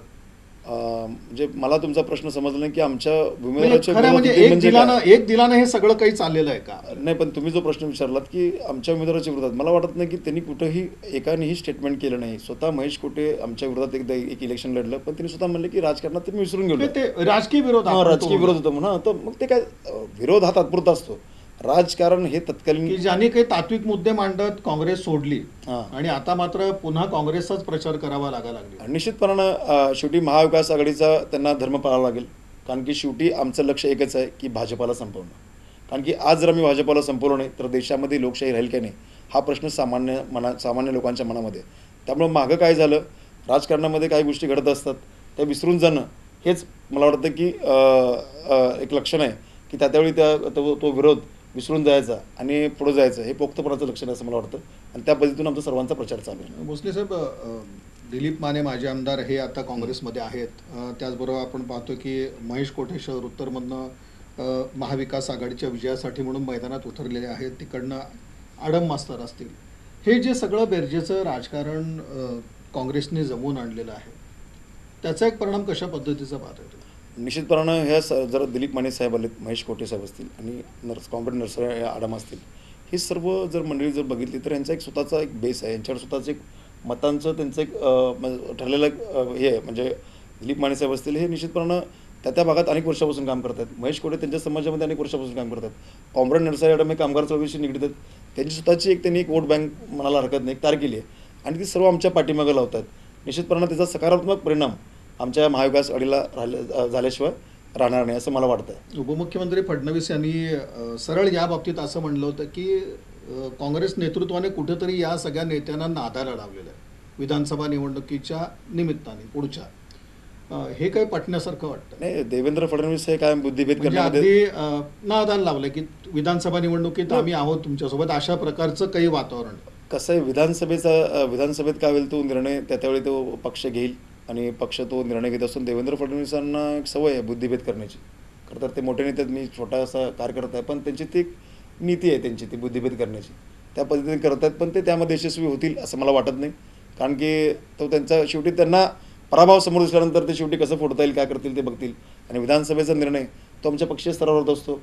म्हणजे मला तुमचा प्रश्न समजला नाही की आमच्या उमेदवाराच्या खरं म्हणजे विरोधात एक दिलानं हे सगळं काही चाललेलं आहे का? नाही, पण तुम्ही जो प्रश्न विचारलात की आमच्या उमेदवाराच्या विरोधात, मला वाटत नाही की त्यांनी कुठंही एकानेही स्टेटमेंट केलं नाही. स्वतः महेश कोटे आमच्या विरोधात एकदा एक इलेक्शन लढलं, पण त्यांनी स्वतः म्हणले की राजकारणात मी विसरून गेलो. ते राजकीय विरोध राजकीय विरोध होतो म्हणा. तर मग ते काय, विरोध हा तात्पुरता असतो, राजकारण हे तत्कालीन. की ज्यांनी काही तात्विक मुद्दे मांडत काँग्रेस सोडली हां, आणि आता मात्र पुन्हा काँग्रेसचाच प्रचार करावा लागला. निश्चितपणानं शेवटी महाविकास आघाडीचा त्यांना धर्म पाळावा लागेल, कारण की शेवटी आमचं लक्ष एकच आहे की भाजपाला संपवणं. कारण की आज जर आम्ही भाजपाला संपवलं नाही तर देशामध्ये लोकशाही राहील का नाही हा प्रश्न सामान्य लोकांच्या मनामध्ये. त्यामुळे मागं काय झालं, राजकारणामध्ये काही गोष्टी घडत असतात, त्या विसरून जाणं हेच मला वाटतं की एक लक्षण आहे की त्यावेळी तो विरोध विसरून जायचा आणि पुढे जायचं, हे पोक्तपणाचं लक्षण आहे असं मला वाटतं आणि त्या पद्धतीतून आमचा सर्वांचा प्रचार चालू आहे. भोसले साहेब, दिलीप माने माजी आमदार हे आता काँग्रेसमध्ये आहेत. त्याचबरोबर आपण पाहतो की महेश कोठे शहर उत्तरमधनं महाविकास आघाडीच्या विजयासाठी म्हणून मैदानात उतरलेले आहेत. तिकडनं आडम मास्तर असतील. हे जे सगळं बेरजेचं राजकारण काँग्रेसने जमवून आणलेलं आहे, त्याचा एक परिणाम कशा पद्धतीचा पाहता येतो? निश्चितपणानं ह्या जर दिलीप माने साहेब आलेत, महेश कोटे साहेब असतील आणि कॉम्रेड नरसिंह आडम असतील, ही सर्व जर मंडळी जर बघितली तर यांचा एक स्वतःचा एक बेस आहे, यांच्याकडे स्वतःचं एक मतांचं त्यांचं एक ठरलेलं हे आहे. म्हणजे दिलीप माने साहेब असतील हे निश्चितपणानं त्या भागात अनेक वर्षापासून काम करतात. महेश कोटे त्यांच्या समाजामध्ये अनेक वर्षापासून काम करतात. कॉम्रेड नरसिंह आडम हे कामगार चळवळीशी निगडीत आहेत. त्यांची स्वतःची त्यांनी एक वोट बँक म्हणायला हरकत नाही एक तयार केली आहे आणि ती सर्व आमच्या पाठीमागं लावतात. निश्चितपणानं त्याचा सकारात्मक परिणाम आमच्या महाविकास आघाडीला झाल्याशिवाय राहणार नाही असं मला वाटतं. उपमुख्यमंत्री फडणवीस यांनी सरळ या बाबतीत असं म्हणलं होतं की काँग्रेस नेतृत्वाने कुठेतरी या सगळ्या नेत्यांना नादाला लावलेलं आहे विधानसभा निवडणुकीच्या निमित्ताने पुढच्या. हे काही पटण्यासारखं वाटतं? नाही, देवेंद्र फडणवीस हे काय बुद्धिभेद म्हणजे करण्यामध्ये अगदी नादाला लावलं की विधानसभा निवडणुकीत आम्ही आहोत तुमच्यासोबत, अशा प्रकारचं काही वातावरण. कसं आहे, विधानसभेत काय होईल तो निर्णय त्यावेळी तो पक्ष घेईल आणि पक्ष तो निर्णय घेत असून देवेंद्र फडणवीसांना एक सवय आहे बुद्धिभेद करण्याची. खरं तर ते मोठे नेते, मी छोटासा कार्यकर्ता आहे, पण त्यांची ती नीती आहे त्यांची ती बुद्धिभेद करण्याची, त्या पद्धतीने करतात. पण ते त्यामध्ये यशस्वी होतील असं मला वाटत नाही, कारण की तो त्यांचा शेवटी त्यांना पराभव समोर दिसल्यानंतर ते शेवटी कसं फोडता येईल काय करतील ते बघतील. आणि विधानसभेचा निर्णय तो आमच्या पक्षीय स्तरावर होत असतो.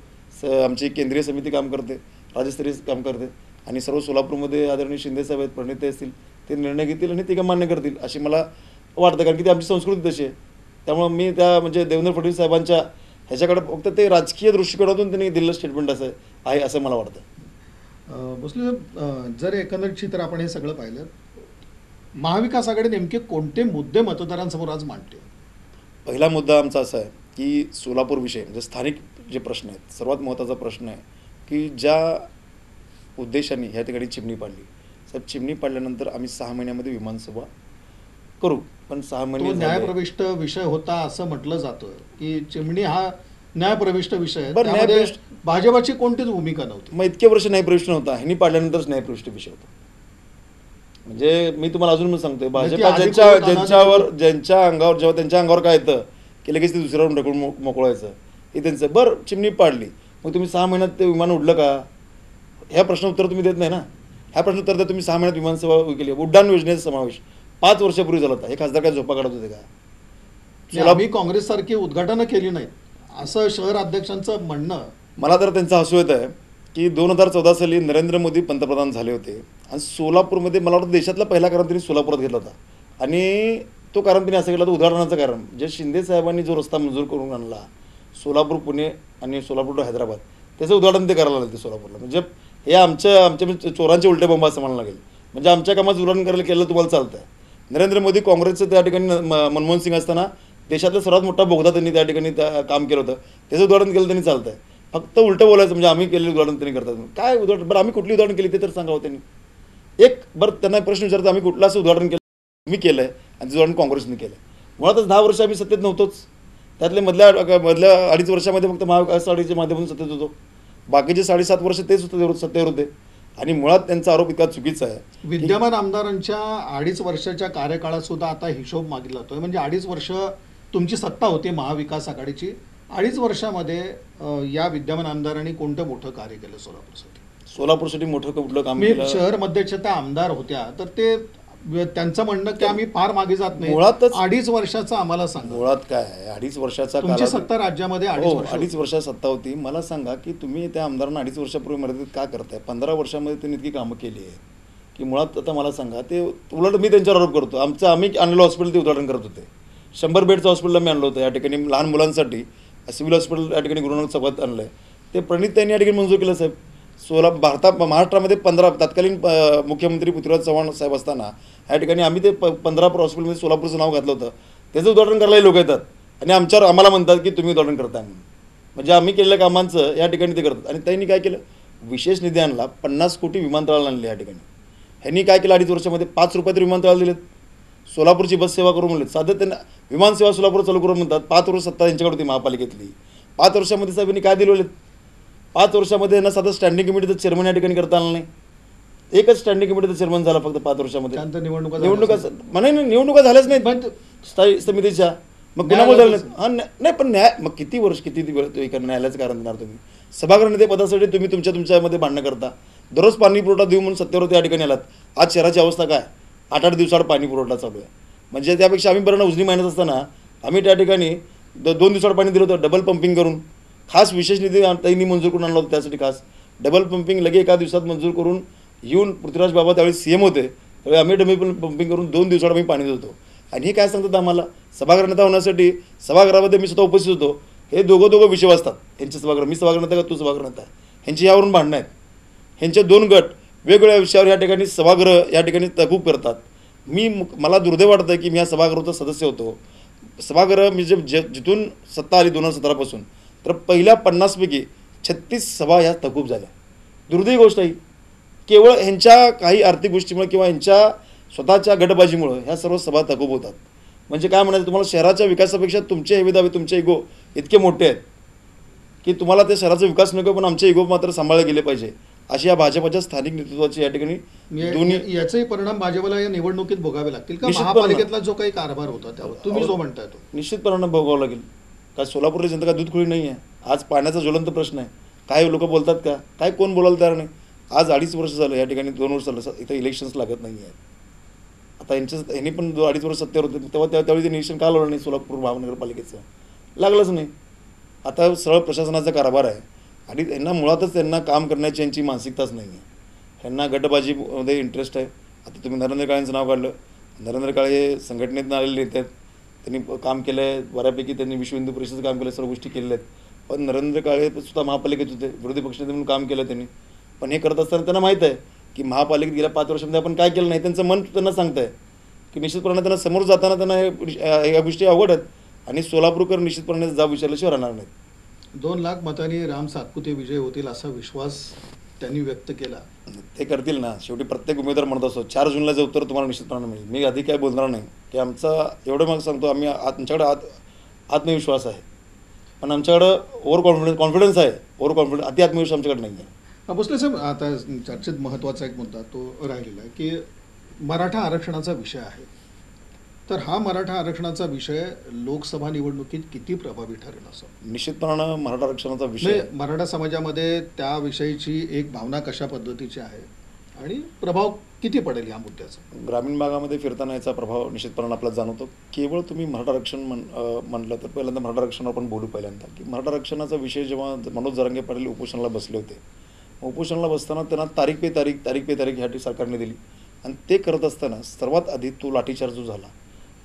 आमची केंद्रीय समिती काम करते, राज्यस्तरीय काम करते आणि सर्व सोलापूरमध्ये आदरणीय शिंदेसाहेब आहेत, प्रणिते असतील, ते निर्णय घेतील आणि ते मान्य करतील अशी मला वाटतं, कारण की ती आमची संस्कृती तशी आहे. त्यामुळं मी म्हणजे देवेंद्र फडणवीस साहेबांच्या ह्याच्याकडे फक्त ते राजकीय दृष्टिकोनातून त्यांनी दिलेलं स्टेटमेंट असं आहे असं मला वाटतं. भोसले साहेब, जर एकंदरीत चित्र आपण हे सगळं पाहिलं, महाविकास आघाडी नेमके कोणते मुद्दे मतदारांसमोर आज मांडते? पहिला मुद्दा आमचा असा आहे की सोलापूर विषय म्हणजे स्थानिक जे प्रश्न आहेत, सर्वात महत्त्वाचा प्रश्न आहे की ज्या उद्देशाने ह्या ठिकाणी चिमणी पाडली. साहेब, चिमणी पाडल्यानंतर आम्ही 6 महिन्यामध्ये विमानसेवा करू, पण 6 महिने न्यायप्रविष्ट विषय होता असं म्हटलं जातं की चिमणी हा न्यायप्रविष्ट विषय आहे. बरं, न्यायप्रविष्ट भाजपाची कोणतीच भूमिका नव्हती. मग इतके वर्ष न्यायप्रविष्ट नव्हता, ह्यांनी पाडल्यानंतरच न्यायप्रविष्ट विषय होता. म्हणजे मी तुम्हाला अजून सांगतोय, भाजपा ज्यांच्या अंगावर जेव्हा त्यांच्या अंगावर काय येतं की लगेच ते दुसऱ्यावर ढकलून मोकळायचं हे त्यांचं. बरं, चिमणी पाडली, मग तुम्ही 6 महिन्यात ते विमान उडलं का? ह्या प्रश्न उत्तर तुम्ही देत नाही ना. ह्या प्रश्न उत्तर तुम्ही 6 महिन्यात विमानसेवा केली. उड्डाण योजनेचा समावेश 5 वर्षापूर्वी झाला होता. हे खासदार काय झोपा काढत होते का? आम्ही काँग्रेससारखी उद्घाटनं केली नाहीत असं शहर अध्यक्षांचं म्हणणं. मला तर त्यांचं हसू येत आहे की 2014 साली नरेंद्र मोदी पंतप्रधान झाले होते आणि सोलापूरमध्ये मला वाटतं देशातला पहिला कार्यक्रम त्यांनी सोलापुरात घेतला होता आणि तो कारण त्यांनी असं केलं. तर उदाहरणाचं कारण जे शिंदे साहेबांनी जो रस्ता मंजूर करून आणला सोलापूर पुणे आणि सोलापूर टू हैदराबाद, त्याचं उदाहरण ते करायला लागलं ते सोलापूरला. म्हणजे हे आमच्या चोरांचे उलटे बंब असं म्हणायला लागेल. म्हणजे आमच्या कामाचं उदाहरण करायला केलं तुम्हाला चालतं आहे. नरेंद्र मोदी काँग्रेसचं त्या ठिकाणी मनमोहन सिंग असताना देशातला सर्वात मोठा बोगदा त्यांनी त्या ठिकाणी काम केलं होतं, त्याचं उदाहरण केलं त्यांनी चालतं आहे. फक्त उलटं बोलायचं म्हणजे आम्ही केलेलं उदाहरण त्यांनी करतात. काय उदाहरण बरं, आम्ही कुठली उदाहरण केली ते तर सांगावं त्यांनी. एक बरं त्यांना प्रश्न विचारतो, आम्ही कुठलं असं उदाहरण केलं मी केलं आहे आणि ते उदाहरण काँग्रेसने केलं आहे. मुळातच 10 वर्ष आम्ही सत्तेत नव्हतोच. त्यातले मधल्या 2.5 वर्षामध्ये फक्त महाविकास आघाडीच्या माध्यमातून सत्तेत होतो. बाकीचे 7.5 वर्ष तेच सत्तेवर होते. आणि मुळात त्यांचा आरोप इतका चुकीचा आहे. विद्यमान आमदारांच्या 2.5 वर्षाच्या कार्यकाळात सुद्धा आता हिशोब मागितला जातोय. म्हणजे 2.5 वर्ष तुमची सत्ता होती महाविकास आघाडीची. 2.5 वर्षामध्ये या विद्यमान आमदारांनी कोणतं मोठं कार्य केलं सोलापूरसाठी मोठं कुठलं काम मी केलं? शहर मध्येच्या त्या आमदार होत्या, तर ते त्यांचं म्हणणं की आम्ही फार मागे जात नाही, मुळातच 2.5 वर्षाचं आम्हाला सांगा. मुळात काय आहे, 2.5 वर्षाचा तुमची सत्ता राज्यामध्ये 2.5 वर्षात सत्ता होती. मला सांगा की तुम्ही त्या आमदारांना 2.5 वर्षापूर्वी मर्यादित का करताय? 15 वर्षामध्ये त्यांनी इतकी कामं केली आहे की मुळात आता मला सांगा, ते उलट मी त्यांच्यावर आरोप करतो. आम्ही आणलेलं हॉस्पिटल ते उद्घाटन करत होते. 100 बेडचं हॉस्पिटल आम्ही आणलं होतं या ठिकाणी लहान मुलांसाठी. सिव्हिल हॉस्पिटल या ठिकाणी गुरुनानक चौकात आणलं आहे. ते प्रणित त्यांनी या ठिकाणी मंजूर केलं साहेब. महाराष्ट्रामध्ये 15 तत्कालीन मुख्यमंत्री पृथ्वीराज चव्हाण साहेब असताना या ठिकाणी आम्ही ते 15 हॉस्पिटलमध्ये सोलापूरचं नाव घातलं होतं. त्याचं उद्घाटन करायला लोक येतात आणि आम्हाला म्हणतात की तुम्ही उद्घाटन करताय म्हणून. म्हणजे आम्ही केलेल्या कामांचं या ठिकाणी ते करतात. आणि त्यांनी काय केलं, विशेष निधी आणला, 50 कोटी विमानतळाला आणले या ठिकाणी. ह्यांनी काय केलं, 2.5 वर्षामध्ये 5 रुपये तरी विमानतळाला दिलेत. सोलापूरची बस सेवा करून म्हणलेत. साधं त्यांना विमान सेवा सोलापूर चालू करून म्हणतात. 5 वर्ष सत्ता यांच्याकडे होती महापालिकेतली. 5 वर्षामध्ये साहेबांनी काय दिलेत? 5 वर्षामध्ये यांना साधं स्टँडिंग कमिटीचं चेअरमन या ठिकाणी करता आलं नाही. एकच स्टँडिंग कमिटीचं चेअरमन झाला फक्त 5 वर्षामध्ये. निवडणुका झाल्याच नाहीत स्थायी समितीच्या. मग कुणामुळे झालं नाही? पण न्याय मग किती न्यायालयाचं कारण देणार तुम्ही? सभागृह नेते पदासाठी तुम्ही तुमच्यामध्ये भांडणं करता. दररोज पाणी पुरवठा देऊ म्हणून सत्तेवर या ठिकाणी आलात. आज शहराची अवस्था काय? 8-8 दिवसाआड पाणी पुरवठा चालू आहे. म्हणजे त्यापेक्षा आम्ही बरं ना, उजनी महिन्यात असताना आम्ही त्या ठिकाणी 2 दिवसाआड पाणी दिलं होतं डबल पंपिंग करून. खास विशेष निधी त्यांनी मंजूर करून आणला होता. त्यासाठी खास डबल पंपिंग लगे एका दिवसात मंजूर करून येऊन पृथ्वीराज बाबा त्यावेळी CM होते, त्यावेळी आम्ही डबल पंपिंग करून 2 दिवसाआड आम्ही पाणी देत होतो. आणि हे काय सांगतात आम्हाला, सभागृह नेता होण्यासाठी सभागृहामध्ये मी स्वतः उपस्थित होतो. हे दोघं विषय असतात. ह्यांचे सभागृह, मी सभागृह नेता का तू सभागृह नेता, ह्यांची यावरून भांडणं आहेत. ह्यांचे 2 गट वेगवेगळ्या विषयावर या ठिकाणी सभागृह या ठिकाणी तहकूब करतात. मला दुर्दैव वाटतं की मी या सभागृहाचा सदस्य होतो. सभागृह मी जिथून सत्ता आली 2017 पासून, तर पहिल्या 50 पैकी 36 सभा ह्या तहकूब झाल्या. दुर्दैवी गोष्ट आहे. केवळ ह्यांच्या काही आर्थिक गोष्टीमुळे किंवा ह्यांच्या स्वतःच्या गटबाजीमुळे ह्या सर्व सभा तहकूब होतात. म्हणजे काय म्हणायचं तुम्हाला, शहराच्या विकासापेक्षा तुमचे हेवेदावे, तुमचे इगो इतके मोठे आहेत की तुम्हाला त्या शहराचा विकास नको, पण आमचे इगो मात्र सांभाळले गेले पाहिजे, अशी या भाजपच्या स्थानिक नेतृत्वाची या ठिकाणी दोन्ही. याचाही परिणाम भाजपला या निवडणुकीत भोगावे लागतील का? महापालिकेतला जो काही कारभार होता त्यावर तुम्ही जो म्हणताय तो निश्चितपणे भोगावा लागेल. काय सोलापूरची जनता काय दूध खुळी नाही आहे? आज पाण्याचा ज्वलंत प्रश्न आहे. काय लोक बोलतात का? काय कोण बोलायला तयार नाही. आज 2.5 वर्ष झालं या ठिकाणी, 2 वर्ष झालं इथं इलेक्शन्स लागत नाही आहेत. आता ह्यांनी पण 2.5 वर्ष सत्तेवर होते, त्यावेळी ते निरीक्षण का लावलं नाही सोलापूर महानगरपालिकेचं? लागलंच नाही. आता सरळ प्रशासनाचा कारभार आहे आणि त्यांना काम करण्याची यांची मानसिकताच नाही आहे. ह्यांना गटबाजीमध्ये इंटरेस्ट आहे. आता तुम्ही नरेंद्र काळेंचं नाव काढलं. नरेंद्र काळे संघटनेतून आलेले नेते आहेत. त्यांनी काम केलं आहे बऱ्यापैकी. त्यांनी विश्व हिंदू परिषदेचं काम केलं, सर्व गोष्टी केलेल्या आहेत. पण नरेंद्र काळे सुद्धा महापालिकेत होते, विरोधी पक्षनेते म्हणून काम केलं त्यांनी. पण हे करत असताना त्यांना माहीत आहे की महापालिकेत गेल्या 5 वर्षामध्ये आपण काय केलं नाही. त्यांचं मन त्यांना सांगतं आहे की निश्चितपणे त्यांना समोर जाताना त्यांना ह्या गोष्टी अवघड आहेत. आणि सोलापूरकर निश्चितपणे जाब विचारल्याशिवाय राहणार नाहीत. 2 लाख मतांनी राम सातपुते विजय होतील असा विश्वास त्यांनी व्यक्त केला. ते करतील ना. शेवटी प्रत्येक उमेदवार म्हणत असतो 4 जूनला जे उत्तर तुम्हाला निश्चितपणे मिळेल. मी आधी काय बोलणार नाही की आमचा एवढं मग सांगतो, आमच्याकडे आत्मविश्वास आहे, पण आमच्याकडं कॉन्फिडन्स आहे. अति आत्मविश्वास आमच्याकडे नाही आहे. भोसले साहेब, आता चर्चेत महत्त्वाचा एक मुद्दा तो राहिलेला आहे की मराठा आरक्षणाचा विषय आहे. तर हा मराठा आरक्षणाचा विषय लोकसभा निवडणुकीत किती प्रभावी ठरेल असं? निश्चितपणे मराठा आरक्षणाचा विषय, मराठा समाजामध्ये त्याविषयीची एक भावना कशा पद्धतीची आहे आणि प्रभाव किती पडेल या मुद्द्याचा? ग्रामीण भागामध्ये फिरताना याचा प्रभाव निश्चितपणे आपल्याला जाणवतो. केवळ तुम्ही मराठा आरक्षण म्हटलं तर पहिल्यांदा मराठा आरक्षणावर आपण बोलू. पहिल्यांदा की मराठा आरक्षणाचा विषय जेव्हा मनोज जरांगे पाटील उपोषणाला बसले होते, उपोषणाला बसताना त्यांना तारीख पे तारीख ह्यासाठी सरकारने दिली. आणि ते करत असताना सर्वात आधी तो लाठीचार्ज जो झाला,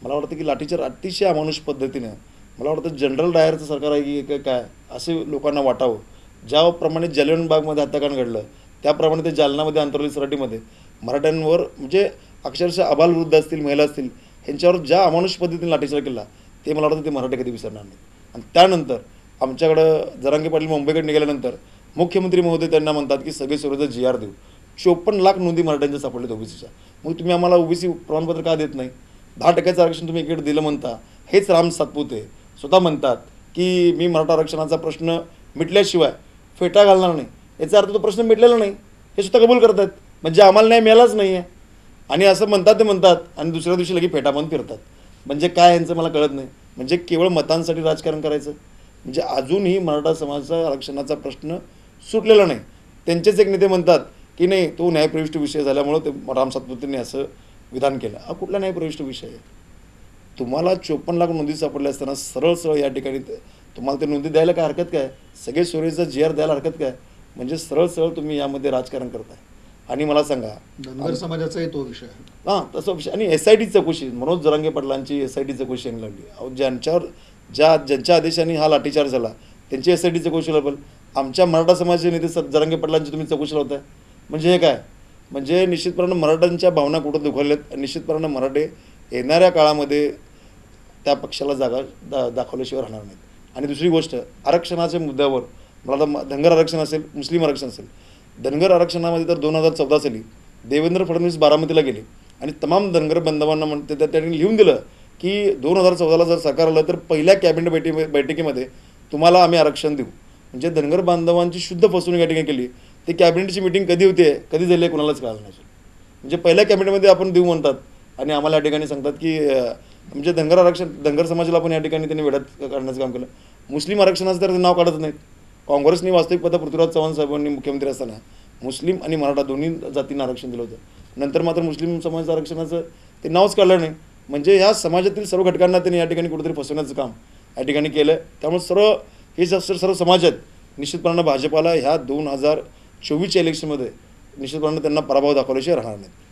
मला वाटतं की लाठीचार्ज अतिशय अमानुष पद्धतीनं, मला वाटतं जनरल डायरचं सरकार आहे की काय असे लोकांना वाटावं. ज्याप्रमाणे जालियन बागमध्ये हत्याकांड घडलं त्याप्रमाणे ते जालनामध्ये अंतरवली सराटीमध्ये मराठ्यांवर म्हणजे अक्षरशः आबालवृद्ध असतील, महिला असतील, ह्यांच्यावर ज्या अमानुष पद्धतीने लाठीचार्ज केला ते मला वाटतं ते मराठी कधी विसरणार नाही. आणि त्यानंतर आमच्याकडं जरांगे पाटील मुंबईकडे निघाल्यानंतर मुख्यमंत्री महोदय त्यांना म्हणतात की सगळे सोयीचं GR देऊ. 54 लाख नोंदी मराठ्यांच्या सापडलेत ओबीसीच्या. मग तुम्ही आम्हाला ओबीसी प्रमाणपत्र का देत नाही? 10% आरक्षण तुम्ही इकडे दिलं म्हणता. हेच राम सातपुते स्वतः म्हणतात की मी मराठा आरक्षणाचा प्रश्न मिटल्याशिवाय फेटा घालणार नाही. याचा अर्थ तो प्रश्न मिटलेला नाही हे स्वतः कबूल करतात. म्हणजे आम्हाला न्याय मिळालाच नाही आहे आणि असं म्हणतात ते म्हणतात आणि दुसऱ्या दिवशी लगेच फेटा पण फिरतात. म्हणजे काय यांचं मला कळत नाही. म्हणजे केवळ मतांसाठी राजकारण करायचं. म्हणजे अजूनही मराठा समाजाचा आरक्षणाचा प्रश्न सुटलेला नाही. त्यांचेच एक नेते म्हणतात की नाही तो न्यायप्रविष्ट विषय झाल्यामुळं ते राम सातपुतेंनी असं विधान केलं. हा कुठला न्यायप्रविष्ट विषय आहे? तुम्हाला 54 लाख नोंदी सापडल्या असताना सरळ सरळ या ठिकाणी तुम्हाला ते नोंदी द्यायला काय हरकत काय? सगळे सोयीचा GR द्यायला हरकत काय? म्हणजे सरळ सरळ तुम्ही यामध्ये राजकारण करताय. आणि मला सांगा धनगर समाजाचाही तो विषय आहे. हां तसं विषय. आणि SIT चौकशी मनोज जरांगे पाटलांची SIT चौकशी यांनी लागली. अहो ज्यांच्यावर ज्यांच्या आदेशाने हा लाठीचार्ज झाला त्यांची SIT चौकशी लावल. आमच्या मराठा समाजाचे नेते जरांगे पाटलांची तुम्ही चौकशी लावताय. म्हणजे हे काय? म्हणजे निश्चितपणे मराठ्यांच्या भावना कुठं दुखावल्यात. निश्चितपणे मराठे येणाऱ्या काळामध्ये त्या पक्षाला जागा दाखवल्याशिवाय राहणार नाहीत. आणि दुसरी गोष्ट आरक्षणाच्या मुद्द्यावर मला आता धनगर आरक्षण असेल, मुस्लिम आरक्षण असेल, धनगर आरक्षणामध्ये तर 2014 साली देवेंद्र फडणवीस बारामतीला गेले आणि तमाम धनगर बांधवांना त्यांनी लिहून दिलं की 2014ला जर सरकार आलं तर पहिल्या कॅबिनेट बैठकीमध्ये तुम्हाला आम्ही आरक्षण देऊ. म्हणजे धनगर बांधवांची शुद्ध फसवणूक या ठिकाणी केली. ते कॅबिनेटची मीटिंग कधी होती आहे, कधी झाली आहे कुणालाच कळलं नाही. म्हणजे पहिल्या कॅबिनेटमध्ये आपण देऊ म्हणतात आणि आम्हाला या ठिकाणी सांगतात की म्हणजे धनगर आरक्षण, धनगर समाजाला पण या ठिकाणी त्यांनी वेढ्यात काढण्याचं काम केलं. मुस्लिम आरक्षणाचं तर ते नाव काढत नाहीत. काँग्रेसने वास्तविक पद्धत पृथ्वीराज चव्हाण साहेबांनी मुख्यमंत्री असताना मुस्लिम आणि मराठा दोन्ही जातींना आरक्षण दिलं होतं. नंतर मात्र मुस्लिम समाजाचं आरक्षणाचं ते नावच काढलं नाही. म्हणजे ह्या समाजातील सर्व घटकांना त्यांनी या ठिकाणी कुठेतरी फसवण्याचं काम या ठिकाणी केलं. त्यामुळे सर्व समाज आहेत निश्चितपणे भाजपाला ह्या 2024च्या इलेक्शनमध्ये निश्चितपणे त्यांना पराभव दाखवल्याशिवाय राहणार नाहीत.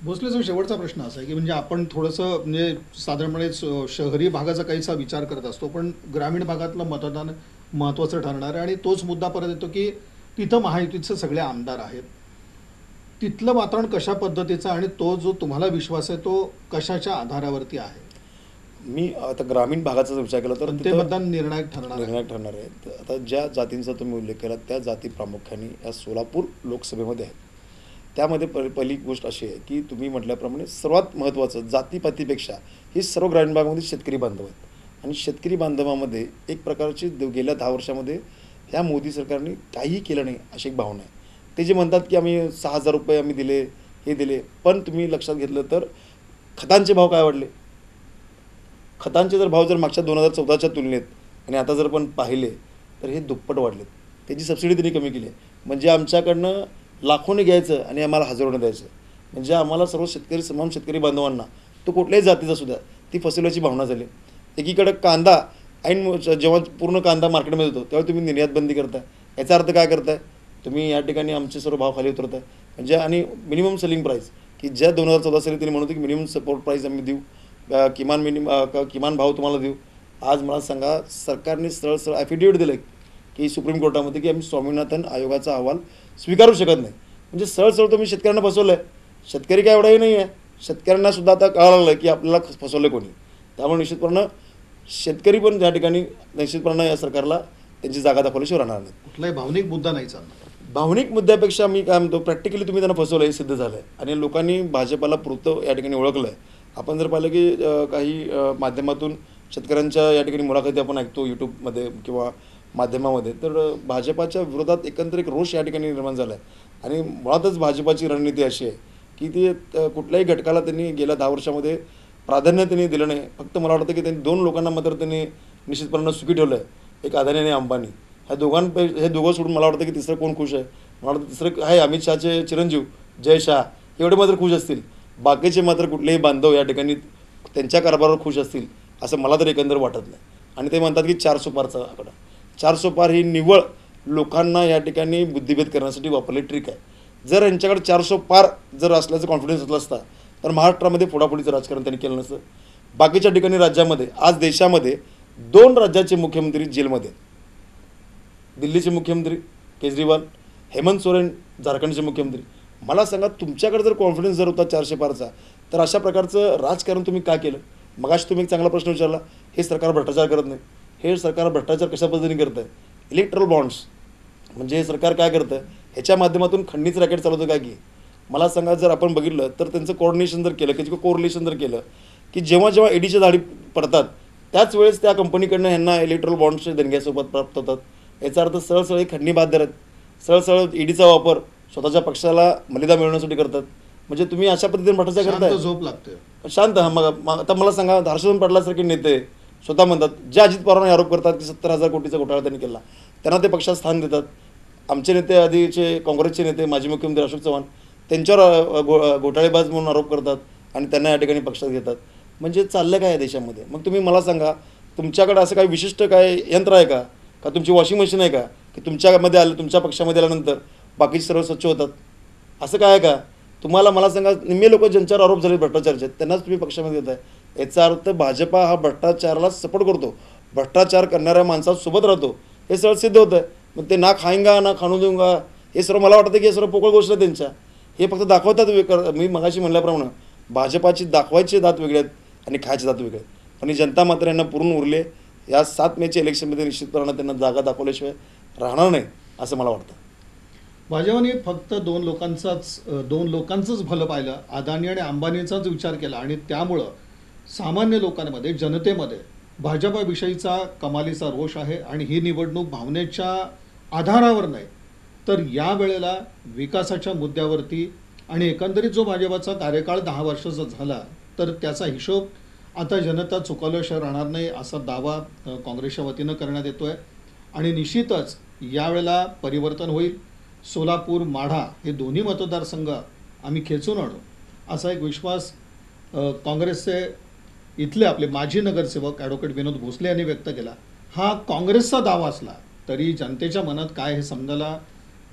भोसलेचा शेवटचा प्रश्न असा आहे की म्हणजे आपण थोडंसं म्हणजे साधारणपणे शहरी भागाचा काहीसा विचार करत असतो, पण ग्रामीण भागातलं मतदान महत्त्वाचं ठरणार आहे आणि तोच मुद्दा परत येतो की तिथं महायुतीचे सगळे आमदार आहेत. तिथलं वातावरण कशा पद्धतीचं आणि तो जो तुम्हाला विश्वास आहे तो कशाच्या आधारावरती आहे? मी आता ग्रामीण भागाचा विचार केला तर ते मतदान निर्णायक ठरणार आहे. तर आता ज्या जातींचा तुम्ही उल्लेख केला त्या जाती प्रामुख्याने या सोलापूर लोकसभेमध्ये आहेत. त्यामध्ये पहिली गोष्ट अशी आहे की तुम्ही म्हटल्याप्रमाणे सर्वात महत्त्वाचं जातीपातीपेक्षा ही सर्व ग्रामीण भागामध्ये शेतकरी बांधव आहेत. आणि शेतकरी बांधवामध्ये एक प्रकारची गेल्या 10 वर्षामध्ये ह्या मोदी सरकारने काहीही केलं नाही अशी एक भावना आहे. ते जे म्हणतात की आम्ही 6,000 रुपये आम्ही दिले, हे दिले, पण तुम्ही लक्षात घेतलं तर खतांचे भाव काय वाढले? खतांचे जर भाव जर मागच्या 2014च्या तुलनेत आणि आता जर पण पाहिले तर हे दुप्पट वाढलेत. त्याची सबसिडी त्यांनी कमी केली आहे. म्हणजे आमच्याकडनं लाखोने घ्यायचं आणि आम्हाला हजारोने द्यायचं. म्हणजे आम्हाला सर्व समाम शेतकरी बांधवांना तो कुठल्याही जातीचा सुद्धा ती फसवल्याची भावना झाली. एकीकडे कांदा ऐन जेव्हा पूर्ण कांदा मार्केटमध्ये येतो तेव्हा तुम्ही निर्यात बंदी करताय. याचा अर्थ काय करताय? तुम्ही या ठिकाणी आमचे सर्व भाव खाली उतरताय. म्हणजे आणि मिनिमम सेलिंग प्राईस की ज्या 2014 साली त्यांनी म्हणत की मिनिमम सपोर्ट प्राईस आम्ही देऊ, किमान भाव तुम्हाला देऊ. आज मला सांगा सरकारने सरळ सरळ ॲफिडेविट दिलं की सुप्रीम कोर्टामध्ये की आम्ही स्वामीनाथन आयोगाचा अहवाल स्वीकारू शकत नाही. म्हणजे सरळ सरळ तुम्ही शेतकऱ्यांना फसवलं आहे. शेतकरी काय एवढाही नाही आहे. शेतकऱ्यांना सुद्धा आता कळायला लागलं की आपल्याला फसवलं कोणी. त्यामुळे निश्चितपणे शेतकरी पण त्या ठिकाणी निश्चितपणे या सरकारला त्यांची जागा दाखवल्याशिवाय राहणार नाही. कुठलाही भावनिक मुद्दा नाही चालणार. भावनिक मुद्द्यापेक्षा मी काय म्हणतो प्रॅक्टिकली तुम्ही त्यांना फसवलं हे सिद्ध झालं आहे आणि लोकांनी भाजपाला पुरतं या ठिकाणी ओळखलं आहे. आपण जर पाहिलं की काही माध्यमातून शेतकऱ्यांच्या या ठिकाणी मुलाखती आपण ऐकतो यूट्यूबमध्ये किंवा माध्यमामध्ये, तर भाजपाच्या विरोधात एकंदरीत रोष या ठिकाणी निर्माण झाला आहे. आणि मुळातच भाजपाची रणनीती अशी आहे की ती कुठल्याही घटकाला त्यांनी गेल्या 10 वर्षामध्ये प्राधान्य त्यांनी दिलं नाही. फक्त मला वाटतं की त्यांनी 2 लोकांना मात्र त्यांनी निश्चितपणे सुखी ठेवलं आहे, एक अदानी आणि अंबानी. हे दोघं सोडून मला वाटतं की तिसरं कोण खुश आहे? मला वाटतं तिसरं आहे अमित शहाचे चिरंजीव जय शाह, एवढे मात्र खुश असतील. बाकीचे मात्र कुठलेही बांधव या ठिकाणी त्यांच्या कारभारावर खुश असतील असं मला तर एकंदर वाटत नाही. आणि ते म्हणतात की 400 पारचा आकडा. 400 पार ही निव्वळ लोकांना या ठिकाणी बुद्धिभेद करण्यासाठी वापरली ट्रिक आहे. जर यांच्याकडे 400 पार जर असल्याचं कॉन्फिडन्स असला असता तर महाराष्ट्रामध्ये फोडाफोडीचं राजकारण त्यांनी केलं नसतं. बाकीच्या ठिकाणी राज्यामध्ये आज देशामध्ये 2 राज्याचे मुख्यमंत्री जेलमध्ये आहेत. दिल्लीचे मुख्यमंत्री केजरीवाल, हेमंत सोरेन झारखंडचे मुख्यमंत्री. मला सांगा, तुमच्याकडे जर कॉन्फिडन्स जर होता 400 पारचा, तर अशा प्रकारचं राजकारण तुम्ही का केलं? मगाशी तुम्ही एक चांगला प्रश्न विचारला, हे सरकार भ्रष्टाचार करत नाही. हे सरकार भ्रष्टाचार कशा पद्धतीने करतं आहे? इलेक्ट्रल बॉन्ड्स म्हणजे हे सरकार काय करतं, ह्याच्या माध्यमातून खंडणीचं रॅकेट चालवतं काय की? मला सांगा, जर आपण बघितलं तर त्यांचं कोऑर्डिनेशन जर केलं किंवा कोरिलेशन जर केलं की जेव्हा जेव्हा ईडीच्या दाढी पडतात त्याच वेळेस त्या कंपनीकडनं ह्यांना इलेक्ट्रल बॉन्ड्सचे देणग्यासोबत प्राप्त होतात. याचा अर्थ सरळ हे खंडणी बाध्य आहेत. सरळ ईडीचा वापर स्वतःच्या पक्षाला मर्यादा मिळवण्यासाठी करतात. म्हणजे तुम्ही अशा पद्धतीने भ्रष्टाचार शांत करताय. झोप लागते. शांत. मग आता मला सांगा, हर्षवर्धन पाटलासारखे नेते स्वतः म्हणतात, जे अजित पवारांना आरोप करतात की 70,000 कोटीचा घोटाळा त्यांनी केला, त्यांना ते पक्षात स्थान देतात. आमचे नेते आधीचे काँग्रेसचे नेते माजी मुख्यमंत्री अशोक चव्हाण त्यांच्यावर घोटाळेबाज म्हणून आरोप करतात आणि त्यांना या ठिकाणी पक्षात घेतात. म्हणजे चाललं काय आहे देशामध्ये? मग तुम्ही मला सांगा, तुमच्याकडे असं काही विशिष्ट काय यंत्र आहे का? का तुमची वॉशिंग मशीन आहे का की तुमच्यामध्ये आलं, तुमच्या पक्षामध्ये आल्यानंतर बाकीचे सर्व स्वच्छ होतात? असं काय आहे का? तुम्हाला मला सांगा, निम्मे लोक ज्यांच्यावर आरोप झाले भ्रष्टाचाराचे त्यांनाच तुम्ही पक्षामध्ये घेताय. याचा अर्थ भाजपा हा भ्रष्टाचाराला सपोर्ट करतो, भ्रष्टाचार करणाऱ्या माणसासोबत राहतो. हे सरळ सिद्ध होतं आहे. मग ते ना खाईंगा ना खाणू देऊंगा, हे सर्व मला वाटतं की हे सर्व पोकळ गोष्ट आहे त्यांच्या. हे फक्त दाखवतात. मी मगाशी म्हणल्याप्रमाणे भाजपाची दाखवायचे दात वेगळे आहेत आणि खायचे दात वेगळे आहेत. पण ही जनता मात्र यांना पुरून उरले. या 7 मेच्या इलेक्शनमध्ये निश्चितपणे त्यांना जागा दाखवल्याशिवाय राहणार नाही असं मला वाटतं. भाजपने फक्त 2 लोकांचंच भलं पाहिलं, अदानी आणि अंबानीचाच विचार केला आणि त्यामुळं सामान्य लोकांमध्ये, जनतेमध्ये भाजपाविषयीचा कमालीचा रोष आहे. आणि ही निवडणूक भावनेच्या आधारावर नाही, तर यावेळेला विकासाच्या मुद्द्यावरती आणि एकंदरीत जो भाजपाचा कार्यकाळ 10 वर्षाचा झाला, तर त्याचा हिशोब आता जनता चुकवल्याशिवाय राहणार नाही असा दावा काँग्रेसच्या वतीनं करण्यात येतो आहे. आणि निश्चितच यावेळेला परिवर्तन होईल. सोलापूर, माढा हे दोन्ही मतदारसंघ आम्ही खेचून आणू असा एक विश्वास काँग्रेसचे इथले आपले माजी नगरसेवक ॲडव्होकेट विनोद भोसले यांनी व्यक्त केला. हा काँग्रेसचा दावा असला तरी जनतेच्या मनात काय हे समजायला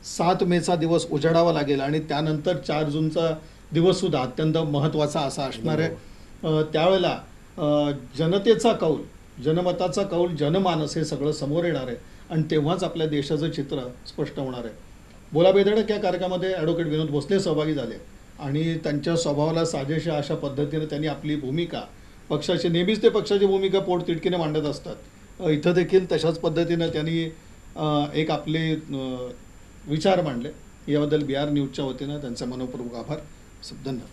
7 मेचा दिवस उजाडावा लागेल आणि त्यानंतर 4 जूनचा दिवससुद्धा अत्यंत महत्त्वाचा असा असणार आहे. त्यावेळेला जनतेचा कौल, जनमताचा कौल, जनमानस हे सगळं समोर येणार आहे आणि तेव्हाच आपल्या देशाचं चित्र स्पष्ट होणार आहे. बोला बेधडक या कार्यक्रमामध्ये ॲडव्होकेट विनोद भोसले सहभागी झाले आणि त्यांच्या स्वभावाला साजेशी अशा पद्धतीने त्यांनी आपली भूमिका पक्षाची, नेहमीच ते पक्षाची भूमिका पोटतिडकीने मांडत असतात, इथं देखील तशाच पद्धतीनं त्यांनी एक आपले विचार मांडले. याबद्दल BR न्यूजच्या वतीनं त्यांचा मनपूर्वक आभार. धन्यवाद.